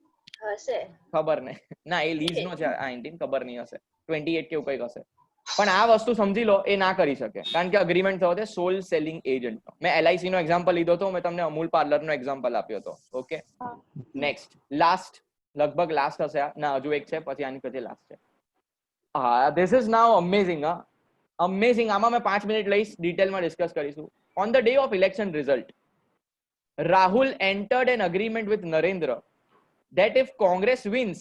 હશે. ખબર નહીં. ના એ લીઝ નો છે 19, ખબર નહીં હશે 28 કે એવું કંઈક હશે. પણ આ વસ્તુ સમજી લો, એ ના કરી શકે કારણ કે અગ્રીમેન્ટ થયો છે સોલ સેલિંગ એજન્ટ. મેં LIC નો એક્ઝામ્પલ લીધો હતો, મેં તમને અમૂલ પાર્લર નો એક્ઝામ્પલ આપ્યો હતો. ઓકે, નેક્સ્ટ લાસ્ટ, લગભગ લાસ્ટ હશે ના, હજુ એક છે પછી આની પછી લાસ્ટ છે. હા, this is now amazing. Amazing. આમાં મેં 5 મિનિટ લઈશ, ડિટેલમાં ડિસ્કસ કરીશું. On the day of election result, Rahul entered an agreement with Narendra that if Congress wins,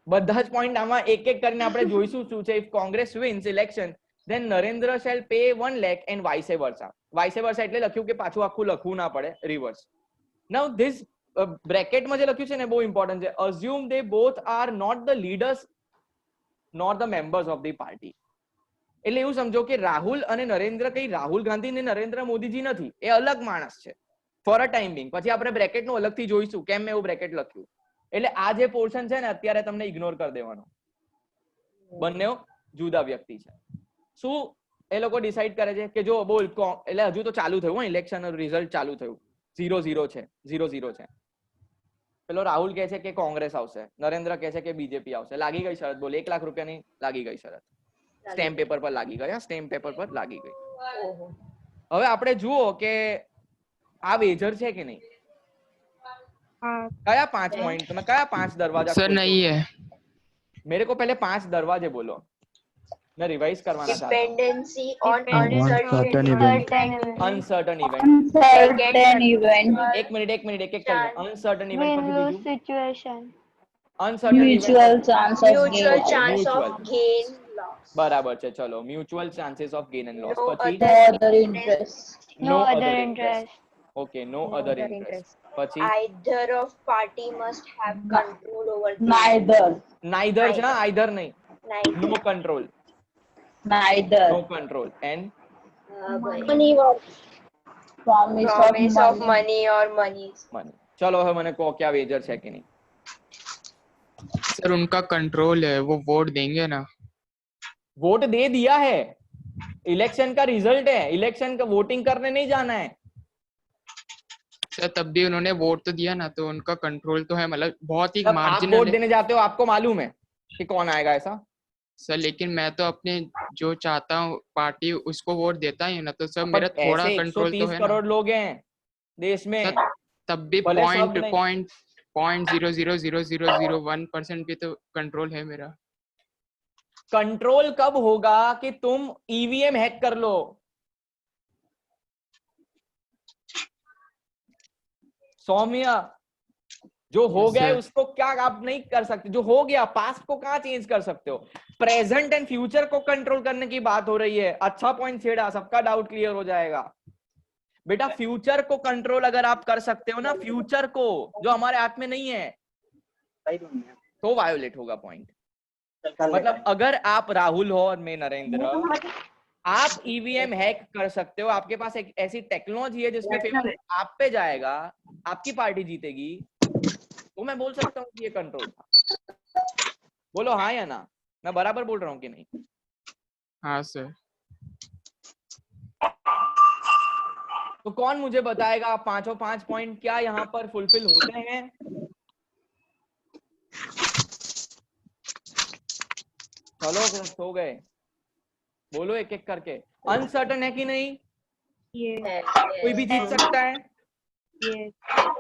બધા જ પોઈન્ટ આમાં એક એક કરીને આપણે જોઈશું શું છે. If Congress wins election, then Narendra shall pay 1 lakh and vice versa. Vice versa એટલે લખ્યું કે પાછું આખું લખવું ના પડે, રિવર્સ. Now this બ્રેકેટમાં જે લખ્યું છે ને બહુ ઇમ્પોર્ટન્ટ છે. Assume they both are not the leaders nor the members of the party. એટલે એવું સમજો કે રાહુલ અને નરેન્દ્ર કઈ રાહુલ ગાંધી ને નરેન્દ્ર મોદીજી નથી, એ અલગ માણસ છે ફોર અ ટાઈમ બિંગ. પછી આપણે બ્રેકેટ નું અલગથી જોઈશું કેમ મેં એવું બ્રેકેટ લખ્યું. એટલે આ જે પોર્શન છે ને અત્યારે તમને ઇગ્નોર કરી દેવાનો. બંને જુદા વ્યક્તિ છે. શું એ લોકો ડિસાઈડ કરે છે કે જો બોલ, એટલે હજુ તો ચાલુ થયું ઇલેક્શન, રિઝલ્ટ ચાલુ થયું, 0-0 છે, 0-0 છે. પેલો રાહુલ કહે છે કે કોંગ્રેસ આવશે, નરેન્દ્ર કહે છે કે બીજેપી આવશે. લાગી ગઈ શરત, બોલ 1 લાખ રૂપિયાની લાગી ગઈ શરત. સ્ટેમ્પ પેપર પર લાગી ગયા, સ્ટેમ્પ પેપર પર લાગી ગઈ. હવે આપણે જુઓ કે આ વેજર છે કે નહીં. કયા 5 पॉइंट, तुम्हें कया 5 दरवाजा सर नहीं है. मेरे को पहले 5 दरवाजे बोलो, मैं रिवाइज करवाना चाहता हूँ. Dependency on Uncertain event. Uncertain event. Uncertain event. एक मिनट एक एक करके. अनसर्टन इवेंट પછી બીજું situation uncertain Mutual event. chance of mutual gain. chance of Mutual. gain loss. બરાબર છે, ચલો. Mutual chances of gain and loss. No પછી No other interest. No other interest. Okay, no other interest. પછી Either of party must have control over the Neither. Neither છે ના, either નહીં. neither. No control, Neither. No control and Money or promise of money or monies. Money. ચલો હવે મને કહો क्या Vaser છે કે નહીં. सर उनका कंट्रोल है, वो वोट देंगे ना. वोट दे दिया है, इलेक्शन का रिजल्ट है, इलेक्शन का वोटिंग करने नहीं जाना है. सर तब भी उन्होंने वोट तो दिया ना, तो उनका कंट्रोल तो है, मतलब बहुत ही तब आप मार्जिनल वोट है. देने जाते हो, आपको मालूम है कि कौन आएगा ऐसा. सर लेकिन मैं तो अपने जो चाहता हूँ पार्टी उसको वोट देता ही हूँ ना, तो सर पर मेरा थोड़ा ऐसे कंट्रोल तो 130 है ना. करोड़ लोग हैं देश में. सर तब भी भले सब नहीं. 0.000001% भी तो कंट्रोल है मेरा. कंट्रोल कब होगा कि तुम ईवीएम हैक कर लो. सौम्या, जो हो Yes, गया है sir. उसको क्या आप नहीं कर सकते. जो हो गया पास्ट को कहाँ चेंज कर सकते हो. प्रेजेंट एंड फ्यूचर को कंट्रोल करने की बात हो रही है. अच्छा पॉइंट छेड़ा, सबका डाउट क्लियर हो जाएगा. बेटा फ्यूचर को कंट्रोल अगर आप कर सकते हो ना, फ्यूचर को, जो हमारे हाथ में नहीं है, तो वायोलेट होगा पॉइंट. मतलब अगर आप राहुल हो और मैं नरेंद्र, आप ईवीएम हैक कर सकते हो. आपके पास एक ऐसी टेक्नोलॉजी है जिसमें पेपर आप पे जाएगा, आपकी पार्टी जीतेगी, तो मैं बोल सकता हूँ कि ये कंट्रोल था. बोलो हाँ या ना, मैं बराबर बोल रहा हूँ कि नहीं. हाँ सर. तो कौन मुझे बताएगा 5 पॉइंट क्या यहाँ पर फुलफिल होते हैं. चलो सो गए, बोलो एक एक करके. अनसर्टन है कि नहीं, कोई भी जीत सकता है.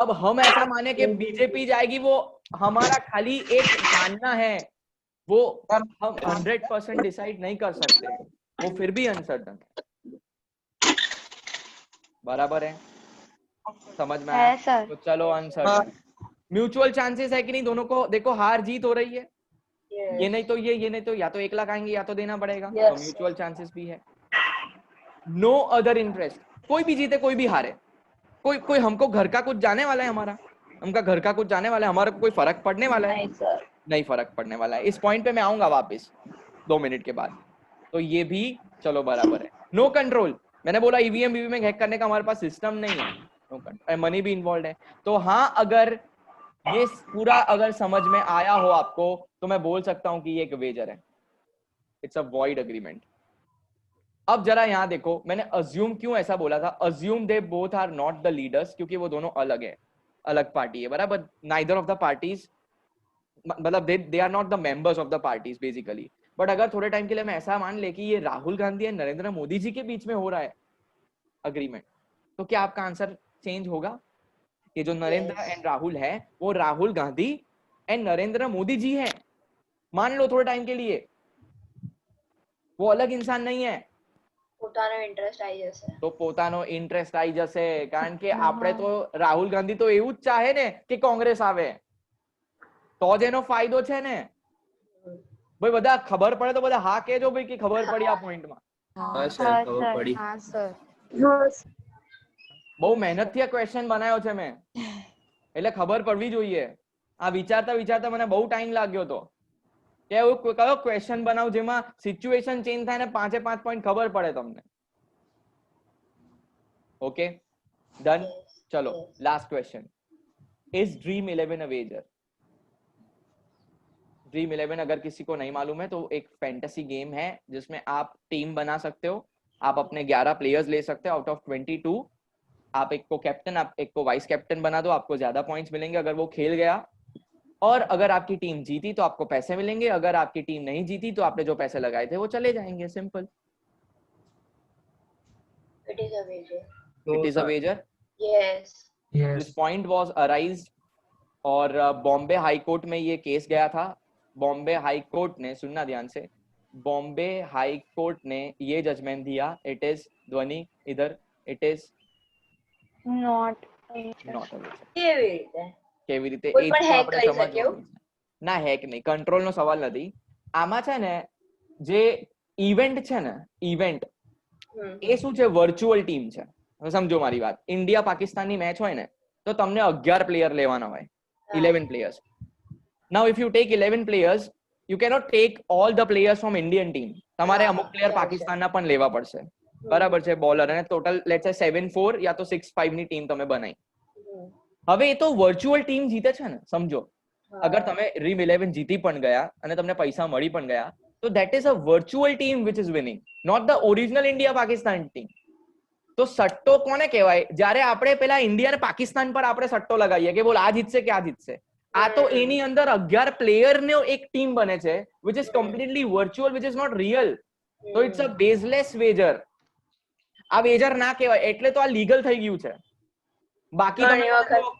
अब हम ऐसा माने कि बीजेपी जाएगी, वो हमारा खाली एक मानना है, वो हम 100% डिसाइड नहीं कर सकते, वो फिर भी अनसर्टन है. बराबर है, समझ में आया. सर तो चलो अनसर्टन. म्यूचुअल चांसेस है कि नहीं, दोनों को देखो हार जीत हो रही है. ये नहीं तो ये नहीं तो, या तो 1 लाख आएंगे या तो देना पड़ेगा. तो म्यूचुअल चांसेस भी है. नो अदर इंटरेस्ट, कोई भी जीते कोई भी हारे, कोई कोई हमको घर का कुछ जाने वाला है, हमका घर का कुछ जाने वाला है, हमारा कोई फर्क पड़ने वाला है? नहीं सर। नहीं फर्क पड़ने वाला है। इस पॉइंट पे मैं आऊंगा वापस 2 मिनट के बाद। तो ये भी चलो बराबर है। नो कंट्रोल, मैंने बोला ईवीएम में हैक करने का हमारे पास सिस्टम नहीं है, नो कंट्रोल, मनी भी इन्वॉल्व है। तो हाँ, अगर ये पूरा अगर समझ में आया हो आपको तो मैं बोल सकता हूं कि ये एक वेजर है, इट्स अ वॉइड अग्रीमेंट। अब जरा यहाँ देखो, मैंने अज्यूम क्यों ऐसा बोला था, assume they both are not the leaders, क्योंकि वो दोनों अलग है, अलग पार्टी है, बराबर। नाइदर ऑफ द पार्टीज, मतलब they are not the members of the parties basically. But अगर थोड़े टाइम के लिए मैं ऐसा मान ले कि ये राहुल गांधी और नरेंद्र मोदी जी के बीच में हो रहा है अग्रीमेंट, तो क्या आपका आंसर चेंज होगा? ये जो नरेंद्र एंड राहुल है वो राहुल गांधी एंड नरेंद्र मोदी जी हैं, मान लो थोड़े टाइम के लिए, वो अलग इंसान नहीं है। પોતાનો ઇન્ટરેસ્ટ આવી જશે. તો પોતાનો ઇન્ટરેસ્ટ આવી જશે, કારણ કે આપણે તો રાહુલ ગાંધી તો એવું જ ચાહે ને કે કોંગ્રેસ આવે, તો જ એનો ફાયદો છે ને ભાઈ। બધા ખબર પડે તો બધા હા કહેજો ભાઈ કે ખબર પડી આ પોઈન્ટમાં। હા સર, ખબર પડી। હા સર બહુ મહેનતથી આ ક્વેશ્ચન બનાવ્યો છે મેં, એટલે ખબર પડવી જોઈએ। આ વિચારતા વિચારતા મને બહુ ટાઈમ લાગ્યો હતો કે એવું કયો ક્વેશ્ચન બનાવું જેમાં સિચ્યુએશન ચેન્જ થાય ને 5 પોઈન્ટ ખબર પડે તમને। ओके डन, चलो last question, is dream 11 a wager? Dream 11 अगर किसी को नहीं मालूम है तो एक फैंटेसी गेम है जिसमें आप टीम बना सकते हो, आप अपने 11 प्लेयर्स ले सकते हो आउट ऑफ 22। आप एक को कैप्टन, आप एक को वाइस कैप्टन बना दो, आपको ज्यादा पॉइंट्स मिलेंगे अगर वो खेल गया, और अगर आपकी टीम जीती तो आपको पैसे मिलेंगे, अगर आपकी टीम नहीं जीती तो आपने जो पैसे लगाए थे वो चले जाएंगे, simple. It is a wager. It is a wager. Yes. This point was arised, और बॉम्बे हाई कोर्ट में ये केस गया था। बॉम्बे हाई कोर्ट ने, सुनना ध्यान से, बॉम्बे हाई कोर्ट ने ये जजमेंट दिया, इट इज, ध्वनि इधर, it is not not a wager. કેવી રીતે? કેવી રીતે? કોઈ એ પણ તો hack આપણે કરી શકે સમજવાનું એવું? છે। ના, હેક નહીં, કંટ્રોલનો સવાલ નથી આમાં। છે ને જે ઇવેન્ટ છે ને, ઇવેન્ટ એ શું છે, વર્ચ્યુઅલ ટીમ છે। હવે સમજો મારી વાત, ઇન્ડિયા પાકિસ્તાનની મેચ હોય ને તો તમને 11 પ્લેયર લેવાના હોય, 11 players. Now if you take 11 players, you cannot take all the players from Indian team. તમારે અમુક પ્લેયર પાકિસ્તાનના પણ લેવા પડશે, બરાબર છે, બોલર, અને ટોટલ લેટ્સ સે 7-4 યા તો 6-5 ની ટીમ તમે બનાવી। હવે એ તો વર્ચ્યુઅલ ટીમ જીતે છે ને, સમજો અગર તમે ડ્રીમ 11 જીતી પણ ગયા અને તમને પૈસા મળી પણ ગયા તો that is a virtual team which is winning, not the original India Pakistan team. તો સટ્ટો કોને કહેવાય? જ્યારે આપણે પેલા ઇન્ડિયા અને પાકિસ્તાન પર આપણે સટ્ટો લગાવીએ કે બોલ આ જીતશે કે આ જીતશે, આ તો એની અંદર 11 પ્લેયર નો એક ટીમ બને છે which is completely virtual, which is not real. તો it's a baseless wager. આ વેજર ના કહેવાય, એટલે તો આ લીગલ થઈ ગયું છે। બાકી તમે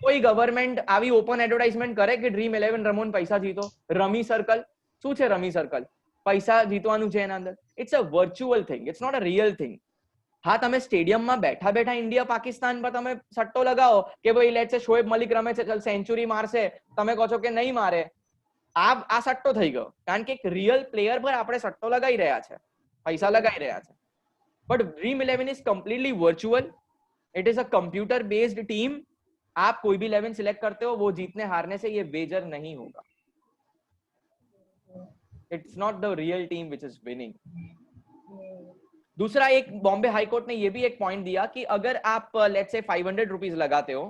કોઈ ગવર્મેન્ટ આવી ઓપન એડવર્ટાઇઝમેન્ટ કરે કે ડ્રીમ 11 રમો ને પૈસા જીતો? રમી સર્કલ શું છે? રમી સર્કલ પૈસા જીતવાનું છે એના અંદર। It's a virtual thing, it's not a real thing. હા, તમે સ્ટેડિયમમાં બેઠા બેઠા ઇન્ડિયા પાકિસ્તાન પર તમે સટ્ટો લગાવો કે ભાઈ લેટ્સ સે શોએબ મલિક રમે છે, ચલ સેન્ચુરી મારશે, તમે કહો છો કે નહીં મારે, આ સટ્ટો થઈ ગયો, કારણ કે એક રિયલ પ્લેયર પર આપણે સટ્ટો લગાવી રહ્યા છે, પૈસા લગાવી રહ્યા છે। But dream 11 is completely virtual, it is a computer based team. आप कोई भी 11 सिलेक्ट करते हो, वो जीतने हारने से ये वेजर नहीं होगा। It's not the real team which is winning. दूसरा, एक बॉम्बे हाई कोर्ट ने ये भी एक पॉइंट दिया कि अगर आप लेट्स से 500 रुपीज लगाते हो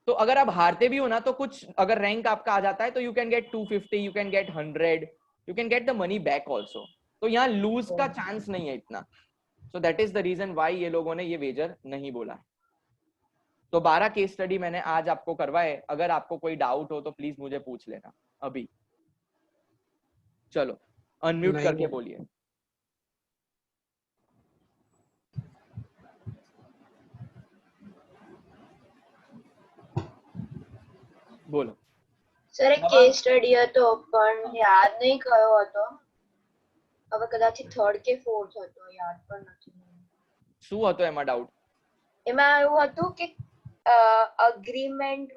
तो अगर आप हारते भी हो ना तो कुछ अगर रैंक आपका आ जाता है तो you can get 250, you can get 100, you can get the money back also. तो यहाँ लूज का चांस नहीं है इतना। So that is the reason why ये लोगों ने ये वेजर नहीं बोला। तो 12 केस स्टडी मैंने आज आपको करवाए, अगर आपको कोई डाउट हो तो प्लीज मुझे पूछ लेना अभी। चलो अनम्यूट करके बोलिए। બોલો સર, એક કેસ સ્ટડી હતો પણ યાદ નહીં કયો હતો, હવે કદાચ થર્ડ કે ફોર્થ હતો, યાદ પણ નથી। શું હતો એમાં ડાઉટ? એમાં એવું હતું કે અગ્રીમેન્ટ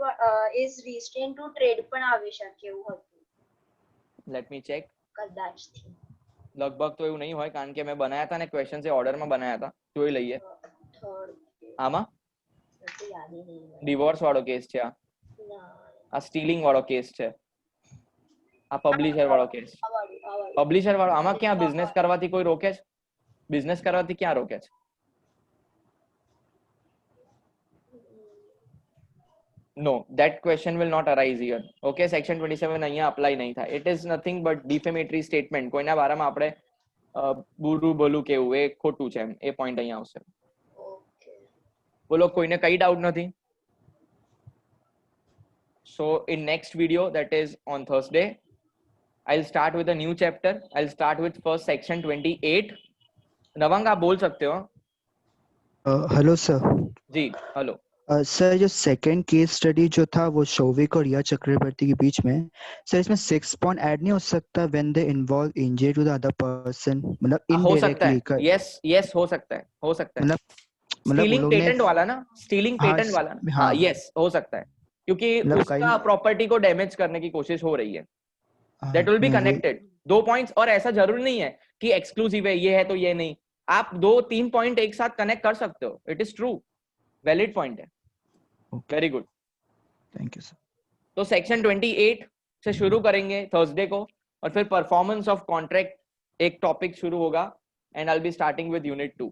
ઇઝ રિસ્ટ્રેન ટુ ટ્રેડ પણ આવી શકે એવું હતું લેટ મી ચેક। કદાચથી। લગભગ તો એવું નહીં હોય, કારણ કે મેં બનાયા હતા ને ક્વેશ્ચન એ ઓર્ડરમાં બનાયા હતા, જોઈ લઈએ થર્ડ આમાં। તો યાદ ય નહીં મને. ડિવોર્સ વાળો કેસ છે આ ના સ્ટીલિંગ વાળો કેસ છે આ પબ્લિશર વાળો કેસ આવાળું પબ્લિશર વાળો આમાં ક્યાં બિઝનેસ કરવાથી કોઈ રોકે છે બિઝનેસ કરવાથી ક્યાં રોકે છે no that question will not arise here okay section 27 અહીંયા અપ્લાય નહીં થાય it is nothing but defamatory statement કોઈના બારામાં આપણે બુરું બોલું કેવું એ ખોટું છે એમ એ પોઈન્ટ અહીંયા આવશે ઓકે બોલો કોઈને કઈ ડાઉટ નથી so in next video that is on Thursday I'll start with a new chapter I'll start with first section 28 नवंग आप बोल सकते हो हेलो सर जी हेलो सर जो सेकंड केस स्टडी जो था वो शौविक और रिया चक्रवर्ती के बीच में सर इसमें 6 पॉइंट ऐड नहीं हो सकता when they involve injury to the other person मतलब हो सकता है इनडायरेक्टली यस हो सकता है मतलब स्टीलिंग लोगों ने पेटेंट वाला ना स्टीलिंग हाँ, पेटेंट वाला ना हाँ। हाँ यस हो सकता है क्योंकि मतलब उसका कहीं- प्रॉपर्टी को डैमेज करने की कोशिश हो रही है हाँ, दैट विल बी मैं वही- कनेक्टेड 2 पॉइंट्स और ऐसा जरूरी नहीं है कि एक्सक्लूसिव है ये है तो ये नहीं आप 2-3 पॉइंट एक साथ कनेक्ट कर सकते हो it is true valid point है very good thank you sir तो सेक्शन 28 से शुरू करेंगे थर्सडे को और फिर परफॉर्मेंस ऑफ कॉन्ट्रैक्ट एक टॉपिक शुरू होगा and I will be starting with unit 2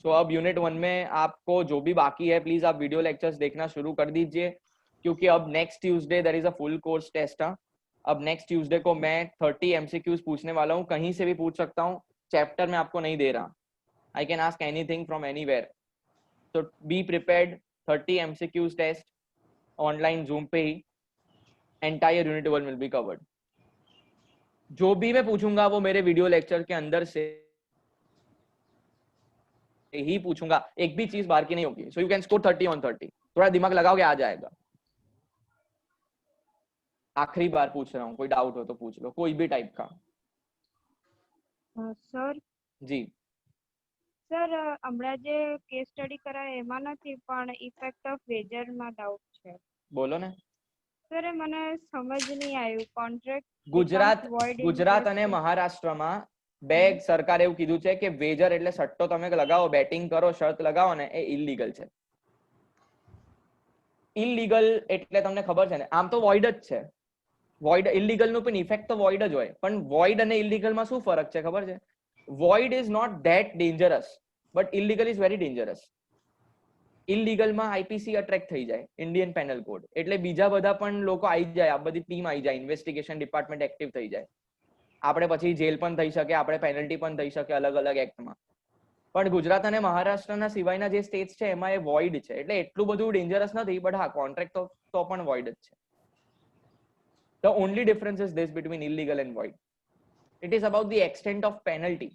so अब यूनिट 1 में आपको जो भी बाकी है प्लीज आप वीडियो लेक्चर्स देखना शुरू कर दीजिए क्योंकि अब next Tuesday there is a full course test अब नेक्स्ट ट्यूसडे को मैं 30 एमसीक्यूज पूछने वाला हूँ कहीं से भी पूछ सकता हूँ चैप्टर में आपको नहीं दे रहा I can ask anything from anywhere तो be prepared 30 MCQs test online Zoom पे ही entire unit 1 will be covered जो भी मैं पूछूंगा वो मेरे वीडियो लेक्चर के अंदर से ही पूछूंगा एक भी चीज बाहर की नहीं होगी so you can score 30 on 30 थोड़ा दिमाग लगाओगे आ जाएगा आखिरी बार पूछ रहा हूँ कोई डाउट हो तो पूछ लो कोई भी टाइप का સર जी સર હમણાં જે કેસ સ્ટડી કરાય એમાં નથી પણ ઇફેક્ટ ઓફ વેજરમાં ડાઉટ છે बोलो ने સર મને સમજ નહીં આવ્યું કોન્ટ્રાક્ટ ગુજરાત અને મહારાષ્ટ્રમાં બે સરકારે એવું કીધું છે કે વેજર એટલે સટ્ટો તમે લગાવો બેટિંગ કરો શરત લગાવો ને એ ઇલીગલ છે ઇલીગલ એટલે તમને ખબર છે ને આમ તો વોઇડ જ છે વોઇડ ઇલીગલ નું પણ ઇફેક્ટ તો વોઇડ જ હોય પણ વોઇડ અને ઇલીગલ માં શું ફરક છે ખબર છે void is not that dangerous but illegal is very dangerous illegal માં આઈપીસી અટ્રેક્ટ થઈ જાય ઇન્ડિયન પેનલ કોડ એટલે બીજા બધા પણ લોકો આવી જાય આ બધી ટીમ આવી જાય ઇન્વેસ્ટિગેશન ડિપાર્ટમેન્ટ એક્ટિવ થઈ જાય આપણે પછી જેલ પણ થઈ શકે આપણે પેનલ્ટી પણ થઈ શકે અલગ અલગ એક્ટમાં પણ ગુજરાત અને મહારાષ્ટ્રના સિવાયના જે સ્ટેટ્સ છે એમાં એ વોઇડ છે એટલે એટલું બધું ડેન્જરસ નથી બટ હા કોન્ટ્રાક્ટ તો પણ વોઇડ જ છે The only difference is this between illegal and void. It is about the extent of penalty.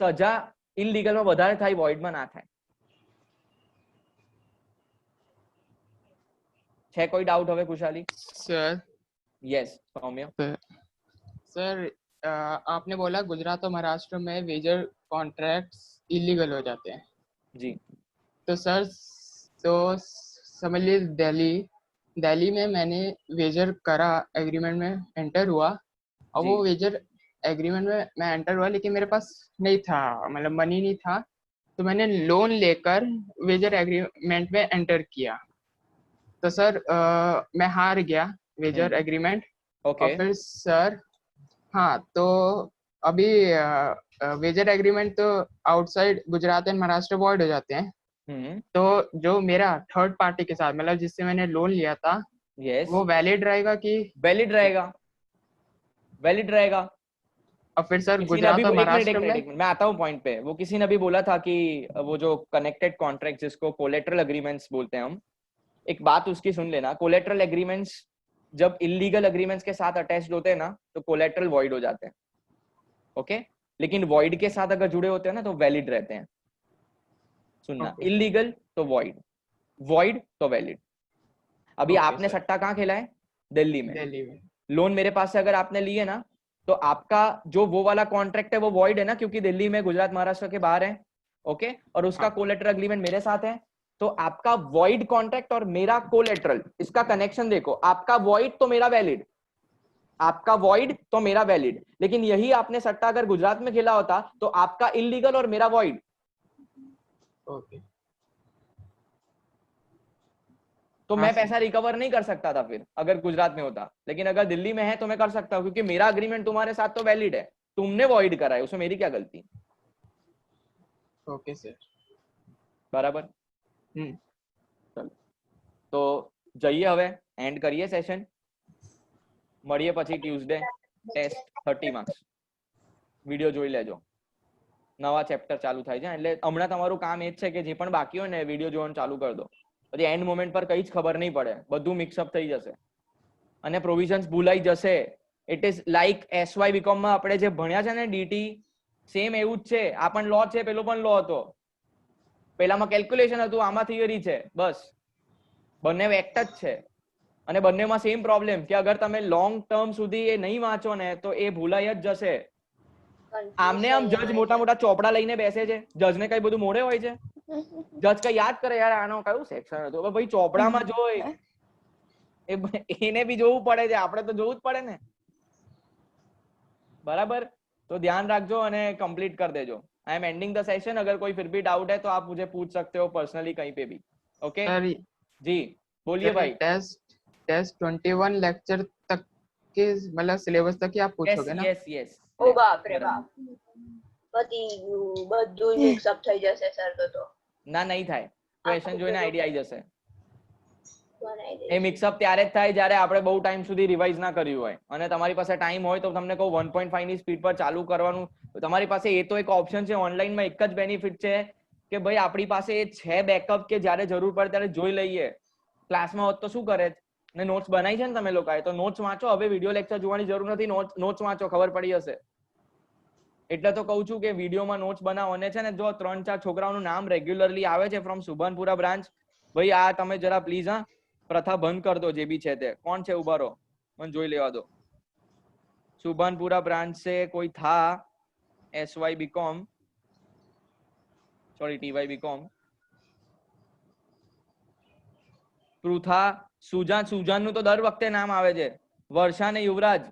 સજા illegal માં વધારે થાય void માં ના થાય. છે કોઈ ડાઉટ હવે કુશાલી? सर Yes, सौम्य. सर आपने बोला गुजरात और महाराष्ट्र में वेजर कॉन्ट्रैक्ट्स इलीगल हो जाते हैं जी. तो सर तो समझ लीजिए दिल्ली में मैंने वेजर करा एग्रीमेंट में एंटर हुआ और जी. वो वेजर एग्रीमेंट में मैं एंटर हुआ लेकिन मेरे पास नहीं था मतलब मनी नहीं था तो मैंने लोन लेकर वेजर एग्रीमेंट में एंटर किया तो सर मैं हार गया वेजर एग्रीमेंट और Okay. फिर सर हाँ तो अभी वेजर एग्रीमेंट तो outside Gujarat and Maharashtra void हो जाते हैं तो जो मेरा थर्ड पार्टी के साथ मतलब जिससे मैंने लोन लिया था Yes. वो वैलिड रहेगा कि वैलिड रहेगा. वैलिड रहेगा. और फिर सर किसी ने गुजरात अभी और एक मिनट महाराष्ट्र में मैं आता हूँ पॉइंट पे वो किसी ने अभी बोला था कि वो जो कनेक्टेड कॉन्ट्रैक्ट जिसको कोलेटरल एग्रीमेंट्स बोलते हैं हम एक बात उसकी सुन लेना कोलेटरल एग्रीमेंट्स जब इलीगल एग्रीमेंट्स के साथ अटैच्ड होते हैं ना तो कोलेटरल वॉइड हो जाते हैं ओके लेकिन वॉइड के साथ अगर जुड़े होते हैं ना तो वैलिड रहते हैं सुनना इलीगल तो वॉइड वॉइड तो वैलिड अभी Okay, आपने sir. सट्टा कहाँ खेला है दिल्ली में दिल्ली में लोन मेरे पास से अगर आपने लिए ना तो आपका जो वो वाला कॉन्ट्रैक्ट है वो वॉइड है ना क्योंकि दिल्ली में गुजरात महाराष्ट्र के बाहर है ओके और उसका हाँ. कोलेटरल एग्रीमेंट मेरे साथ है तो आपका वॉइड कॉन्ट्रैक्ट और मेरा कोलेटरल इसका कनेक्शन देखो आपका वॉइड तो मेरा वैलिड आपका वॉइड तो मेरा वैलिड लेकिन यही आपने सट्टा अगर गुजरात में खेला होता तो आपका इलीगल और मेरा वॉइड ओके तो हाँ मैं सर। पैसा रिकवर नहीं कर सकता था फिर अगर गुजरात में होता, लेकिन अगर दिल्ली में है तो मैं कर सकता हूँ, क्योंकि मेरा अग्रीमेंट तुम्हारे साथ तो वैलिड है, तुमने वॉइड करा है, उसमें मेरी क्या गलती? Okay sir. बराबर। चलो तो જઈએ હવે એન્ડ કરીએ સેશન, મળીએ પછી ટ્યુઝડે ટેસ્ટ 30 માર્ક્સ વિડિયો જોઈ લેજો, નવા ચેપ્ટર ચાલુ થાય છે એટલે હમણાં તમારું કામ એ જ છે કે જે પણ બાકી હોય ને વિડિયો જોવાનું ચાલુ કરી દો, પછી એન્ડ મોમેન્ટ પર કંઈ જ ખબર નહીં પડે, બધું મિક્સઅપ થઈ જશે અને પ્રોવિઝન્સ ભૂલાઈ જશે. It is like S Y B Com માં આપણે જે ભણ્યા છે ને ડીટી, સેમ એવું જ છે. આ પણ લો છે, પેલો પણ લો હતો, પેલામાં કેલ્ક્યુલેશન હતું, આમાં થિયરી છે, બસ બંને એક્ટ જ છે અને બંનેમાં સેમ પ્રોબ્લેમ કે અગર તમે લોંગ ટર્મ સુધી એ નહીં વાંચો ને તો એ ભૂલાઈ જ જશે. આમને આમ જજ મોટા મોટા ચોપડા લઈને બેસે છે, જજ ને કઈ બધું મોઢે હોય છે, જજ કઈ યાદ કરે યાર આનો કયું સેક્શન હતું, ભાઈ ચોપડામાં જોઈ એને બી જોવું પડે છે, આપણે તો જોવું જ પડે ને, બરાબર. तो ध्यान रखो અને कंप्लीट कर देजो. I am ending the session, अगर कोई फिर भी डाउट है तो आप मुझे पूछ सकते हो पर्सनली कहीं पे भी. ओके जी बोलिए भाई. टेस्ट 21 लेक्चर तक के मतलब सिलेबस तक ही आप पूछोगे ना? Yes yes. ઓ બાપ રે બાપ, બધી બધું મિક્સ અપ થઈ જશે સર તો. ના નહીં થાય, ક્વેશ્ચન જોઈને આઈડિયા આવી જશે. બનાવી એ દઈશ. મિક્સઅપ ત્યારે જ થાય જ્યારે આપણે બહુ ટાઈમ સુધી રિવાઇઝ ના કર્યું હોય અને તમારી પાસે ટાઈમ હોય તો તમને કહું 1.5 ની સ્પીડ પર ચાલુ કરવાનું. તમારી પાસે એ તો એક ઓપ્શન છે ઓનલાઈનમાં, એક જ બેનિફિટ છે કે ભાઈ આપણી પાસે એ છે બેકઅપ કે જ્યારે જરૂર પડે ત્યારે જોઈ લઈએ. ક્લાસમાં હોત તો શું કરે ને, નોટ્સ બનાવી છે ને તમે લોકોએ, તો નોટ્સ વાંચો. હવે વિડિયો લેક્ચર જોવાની જરૂર નથી, નોટ્સ વાંચો, ખબર પડી જશે. એટલે તો કહું છું કે વિડીયોમાં નોટ્સ બનાવો. અને છે ને જો 3-4 છોકરાઓનું નામ રેગ્યુલરલી આવે છે ફ્રોમ સુભાનપુરા બ્રાન્ચ, ભાઈ આ તમે જરા પ્લીઝ હા પ્રથા બંધ કર દો જે બી છે તે. કોણ છે ઉભા રહો, મને જોઈ લેવા દો. सुभानपुरा ब्रांच से कोई था, SY B Com, sorry TY B Com, Pritha, Sujan, Sujan નું તો દર વખતે નામ આવે છે, વર્ષા ને યુવરાજ.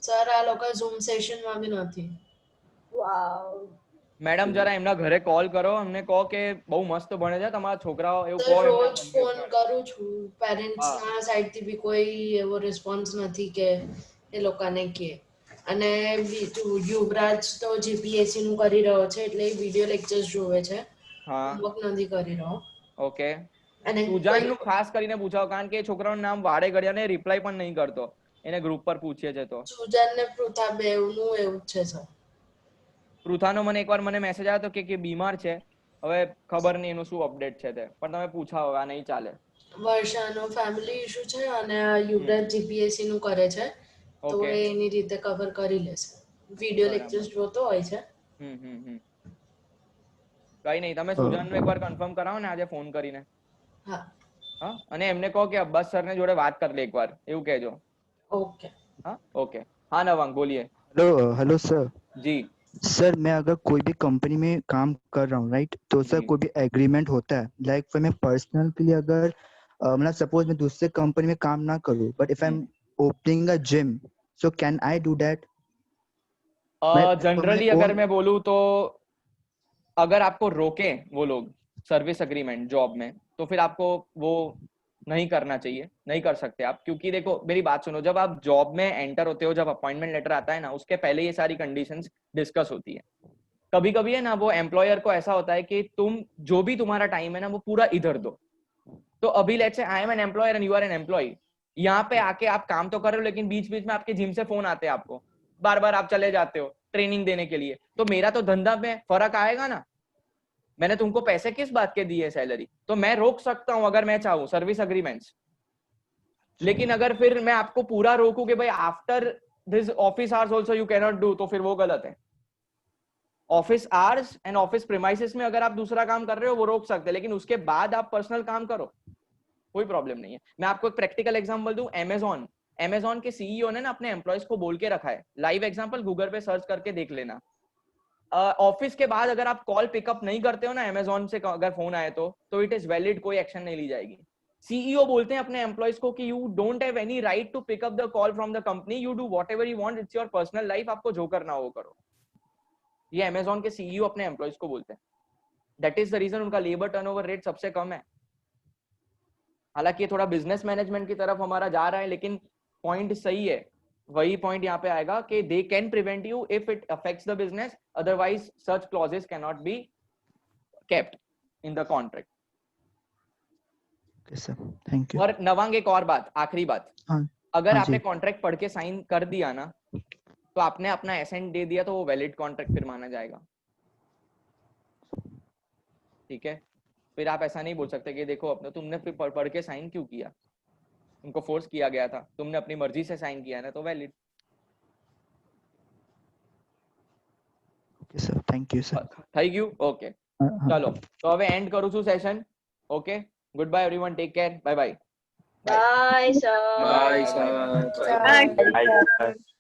સર આ લોકો ઝૂમ સેશન માં બી નથી. વાવ. મેડમ જરા એમના ઘરે કોલ કરો, અમને કહો કે બહુ મસ્ત ભણે છે તમારા છોકરાઓ, એવું કહો. સર રોજ ફોન કરું છું, પેરેન્ટ્સ ના સાઈડ થી બી કોઈ એવો રિસ્પોન્સ નથી કે એ લોકોને કે. અને બીજું યુવરાજ તો જીપીએસસી નું કરી રહ્યો છે એટલે વિડિયો લેક્ચર્સ જોવે છે, હોમવર્ક નથી કરી રહ્યો. ઓકે. અને સુજાન નું ખાસ કરીને પૂછાવો કારણ કે એ છોકરાનું નામ વાડે ઘડિયા ને રિપ્લાય પણ નહીં કરતો, એને ગ્રુપ પર પૂછીએ છે તો. સુજાન ને પૃથા બેવનું એવું જ છે સર. પૃથાનો મને એકવાર મને મેસેજ આવ્યો હતો કે બીમાર છે, હવે ખબર નહીં એનું શું અપડેટ છે તે, પણ તમે પૂછાવો, આ નહીં ચાલે. વર્ષાનો ફેમિલી ઇશ્યુ છે અને યુવરાજ જીપીએસસી નું કરે છે તો એની રીતે કવર કરી લેશે. વિડિયો લેક્ચર્સ જોતો હોય છે. કઈ નહીં, તમે સુજાનનું એકવાર કન્ફર્મ કરાવો ને આજે ફોન કરીને. હા હા, અને એમને કહો કે અબ્બાસ સર ને જોડે વાત કરી લે એકવાર, એવું કહેજો. ओके. हाँ ओके. हाँ नवांग बोलिए. Hello sir. जी सर मैं अगर कोई भी कंपनी में काम कर रहा हूँ राइट, तो सर कोई भी एग्रीमेंट होता है लाइक फिर मैं पर्सनल के लिए अगर मतलब सपोज मैं दूसरे कंपनी में काम ना करूँ but if I am opening a gym so can I do that? Generally अगर मैं बोलूँ तो अगर आपको रोके वो लोग सर्विस अग्रीमेंट जॉब में तो फिर आपको वो नहीं करना चाहिए, नहीं कर सकते आप. क्योंकि देखो मेरी बात सुनो, जब आप जॉब में एंटर होते हो, जब अपॉइंटमेंट लेटर आता है ना, उसके पहले ये सारी कंडीशंस डिस्कस होती है. कभी कभी है ना वो एम्प्लॉयर को ऐसा होता है कि तुम जो भी तुम्हारा टाइम है ना वो पूरा इधर दो. तो अभी let's say I am an employer and you are an employee, यहाँ पे आके आप काम तो कर रहे हो लेकिन बीच बीच में आपके जिम से फोन आते हैं आपको, बार बार आप चले जाते हो ट्रेनिंग देने के लिए, तो मेरा तो धंधा में फर्क आएगा ना. मैंने तुमको पैसे किस बात के दिए, सैलरी, तो मैं रोक सकता हूं अगर मैं चाहूं सर्विस अग्रीमेंट्स. लेकिन अगर फिर मैं आपको पूरा रोकूं कि भाई after this office hours also you can not do, तो फिर वो गलत है. Office hours and office premises में अगर आप दूसरा काम कर रहे हो वो रोक सकते हैं, लेकिन उसके बाद आप पर्सनल काम करो, कोई प्रॉब्लम नहीं है. मैं आपको एक प्रैक्टिकल एग्जांपल दूं, अमेज़न के सीईओ ने ना अपने एम्प्लॉयज को बोल के रखा है, लाइव एग्जांपल गूगल पे सर्च करके देख लेना. ऑफिस के बाद अगर आप कॉल पिकअप नहीं करते हो ना अमेज़न से, अगर फोन आए तो इट इज वैलिड, कोई एक्शन नहीं ली जाएगी. सीईओ बोलते हैं अपने एम्प्लॉयज को कि you don't have any right to pick up the call from the company, you do whatever you want, it's your personal life, आपको जो करना हो वो करो. ये अमेजोन के सीईओ अपने एम्प्लॉइज को बोलते हैं। दैट इज द रीजन उनका लेबर टर्नओवर रेट सबसे कम है। हालांकि ये थोड़ा बिजनेस मैनेजमेंट की तरफ हमारा जा रहा है, लेकिन पॉइंट सही है। वही पॉइंट यहाँ पे आएगा कि they can prevent you if it affects the business, otherwise such clauses can not be kept in the contract. Okay sir, thank you. और नवांग एक और बात, आखिरी बात, हाँ अगर हाँ आपने जी। कॉन्ट्रैक्ट पढ़ के साइन कर दिया ना, तो आपने अपना एसेंट दे दिया, तो वो वैलिड कॉन्ट्रैक्ट फिर माना जाएगा। ठीक है, फिर आप ऐसा नहीं बोल सकते कि देखो अपने तुमने फिर पढ़ के साइन क्यों किया, तुमको फोर्स किया गया था, तुमने अपनी मर्जी से साइन किया ना, तो valid. Okay sir, thank you sir. Thank you. Okay चलो, तो હવે એન્ડ કરું છું session. Okay, good bye everyone, take care, bye bye. Bye, sir. Bye, sir. Bye. Bye, sir.